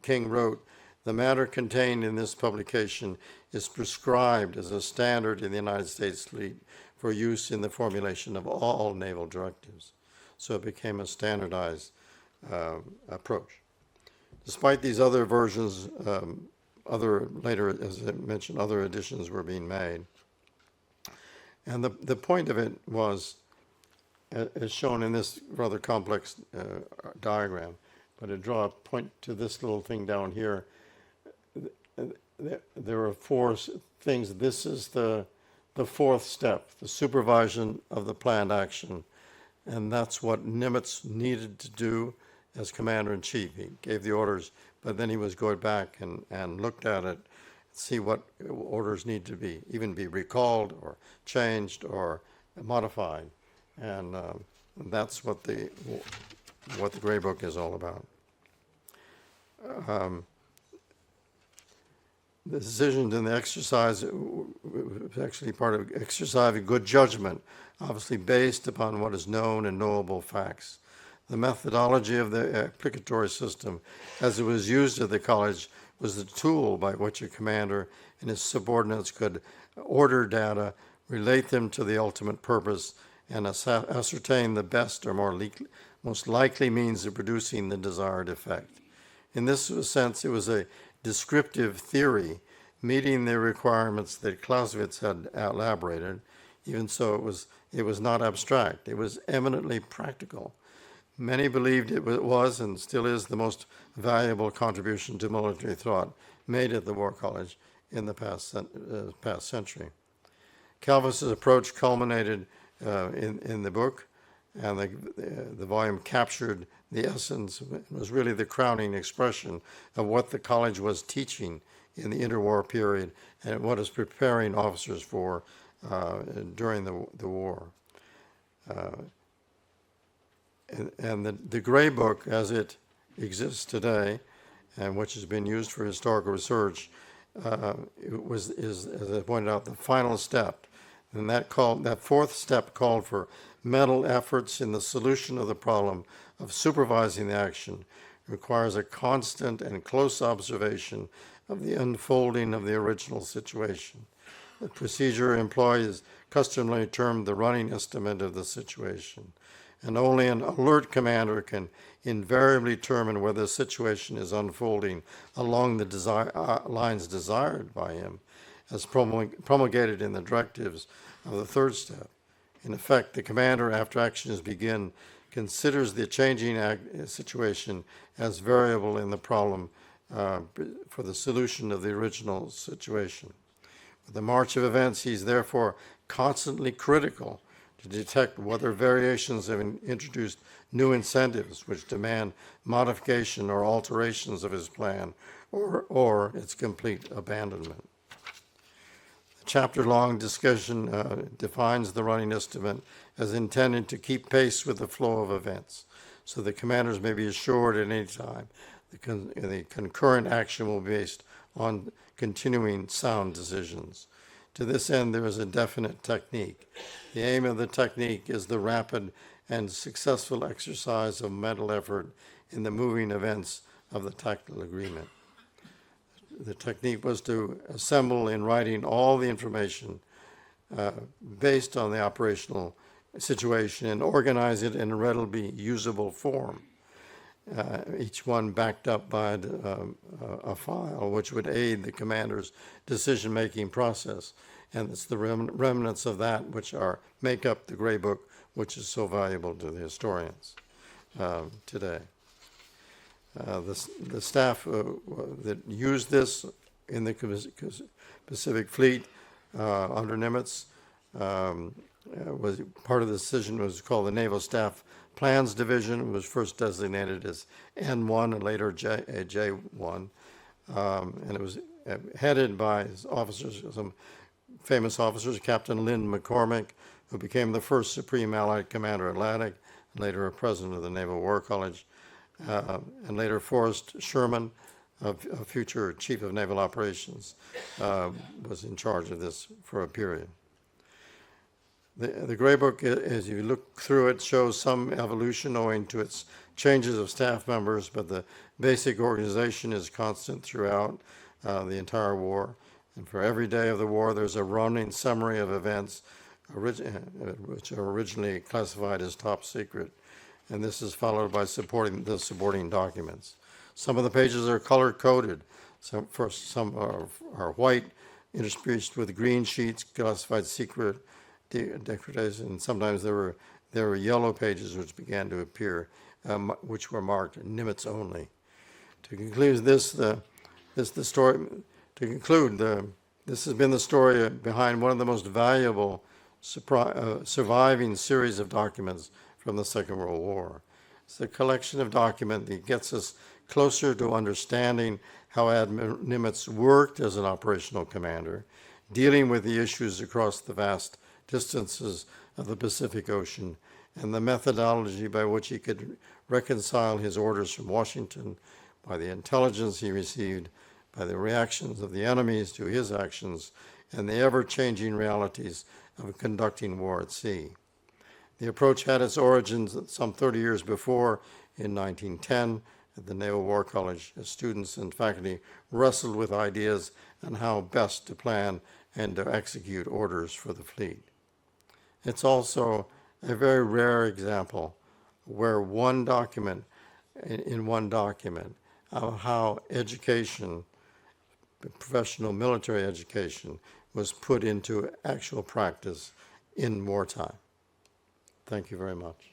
King wrote, "The matter contained in this publication is prescribed as a standard in the United States fleet for use in the formulation of all naval directives." So it became a standardized approach. Despite these other versions, later, as I mentioned, other editions were being made. And the point of it was, as shown in this rather complex diagram, but to draw a point to this little thing down here, there are 4 things. This is the 4th step, the supervision of the planned action. And that's what Nimitz needed to do as commander-in-chief. He gave the orders, but then he was going back and looked at it, see what orders need to be recalled or changed or modified. And that's what the Gray Book is all about. The decisions in the exercise was actually part of exercising good judgment, obviously based upon what is known and knowable facts. The methodology of the applicatory system, as it was used at the college, was the tool by which a commander and his subordinates could order data, relate them to the ultimate purpose, and ascertain the best or most likely means of producing the desired effect. In this sense, it was a descriptive theory meeting the requirements that Clausewitz had elaborated. Even so, it was not abstract. It was eminently practical. Many believed it was and still is the most valuable contribution to military thought made at the War College in the past century. Calvus's approach culminated in the book, and the volume captured the essence. It was really the crowning expression of what the college was teaching in the interwar period and what is preparing officers for during the war. And the Gray Book, as it exists today, and which has been used for historical research, is, as I pointed out, the final step. And that fourth step called for mental efforts in the solution of the problem of supervising the action, requires a constant and close observation of the unfolding of the original situation. The procedure employed is customarily termed the running estimate of the situation, and only an alert commander can invariably determine whether the situation is unfolding along the lines desired by him, as promulgated in the directives of the third step. In effect, the commander, after actions begin, considers the changing situation as variable in the problem for the solution of the original situation. With the march of events, he is therefore constantly critical to detect whether variations have introduced new incentives which demand modification or alterations of his plan or its complete abandonment. The chapter-long discussion defines the running estimate as intended to keep pace with the flow of events, so the commanders may be assured at any time the concurrent action will be based on continuing sound decisions. To this end, there is a definite technique. The aim of the technique is the rapid and successful exercise of mental effort in the moving events of the tactical agreement. The technique was to assemble in writing all the information based on the operational situation and organize it in a readily usable form. Each one backed up by a file which would aid the commander's decision-making process. And it's the remnants of that which make up the Gray Book, which is so valuable to the historians today. The staff that used this in the Pacific Fleet under NIMITZ was part of the decision was called the Naval Staff Plans Division. It was first designated as N1 and later J1, and it was headed by officers, some famous officers, Captain Lynn McCormick, who became the first Supreme Allied Commander Atlantic, and later a president of the Naval War College, and later Forrest Sherman, a future Chief of Naval Operations, was in charge of this for a period. The Gray Book, as you look through it, shows some evolution owing to its changes of staff members, but the basic organization is constant throughout the entire war. And for every day of the war, there's a running summary of events which are originally classified as top secret. And this is followed by supporting documents. Some of the pages are color-coded. Some are white, interspersed with green sheets, classified secret, decoration, and sometimes there were yellow pages which began to appear, which were marked NIMITZ only. To conclude this has been the story behind one of the most valuable surviving series of documents from the Second World War. It's a collection of documents that gets us closer to understanding how Admiral Nimitz worked as an operational commander, dealing with the issues across the vast distances of the Pacific Ocean, and the methodology by which he could reconcile his orders from Washington, by the intelligence he received, by the reactions of the enemies to his actions, and the ever-changing realities of conducting war at sea. The approach had its origins some 30 years before, in 1910, at the Naval War College, as students and faculty wrestled with ideas on how best to plan and to execute orders for the fleet. It's also a very rare example where one document, of how education, professional military education, was put into actual practice in wartime. Thank you very much.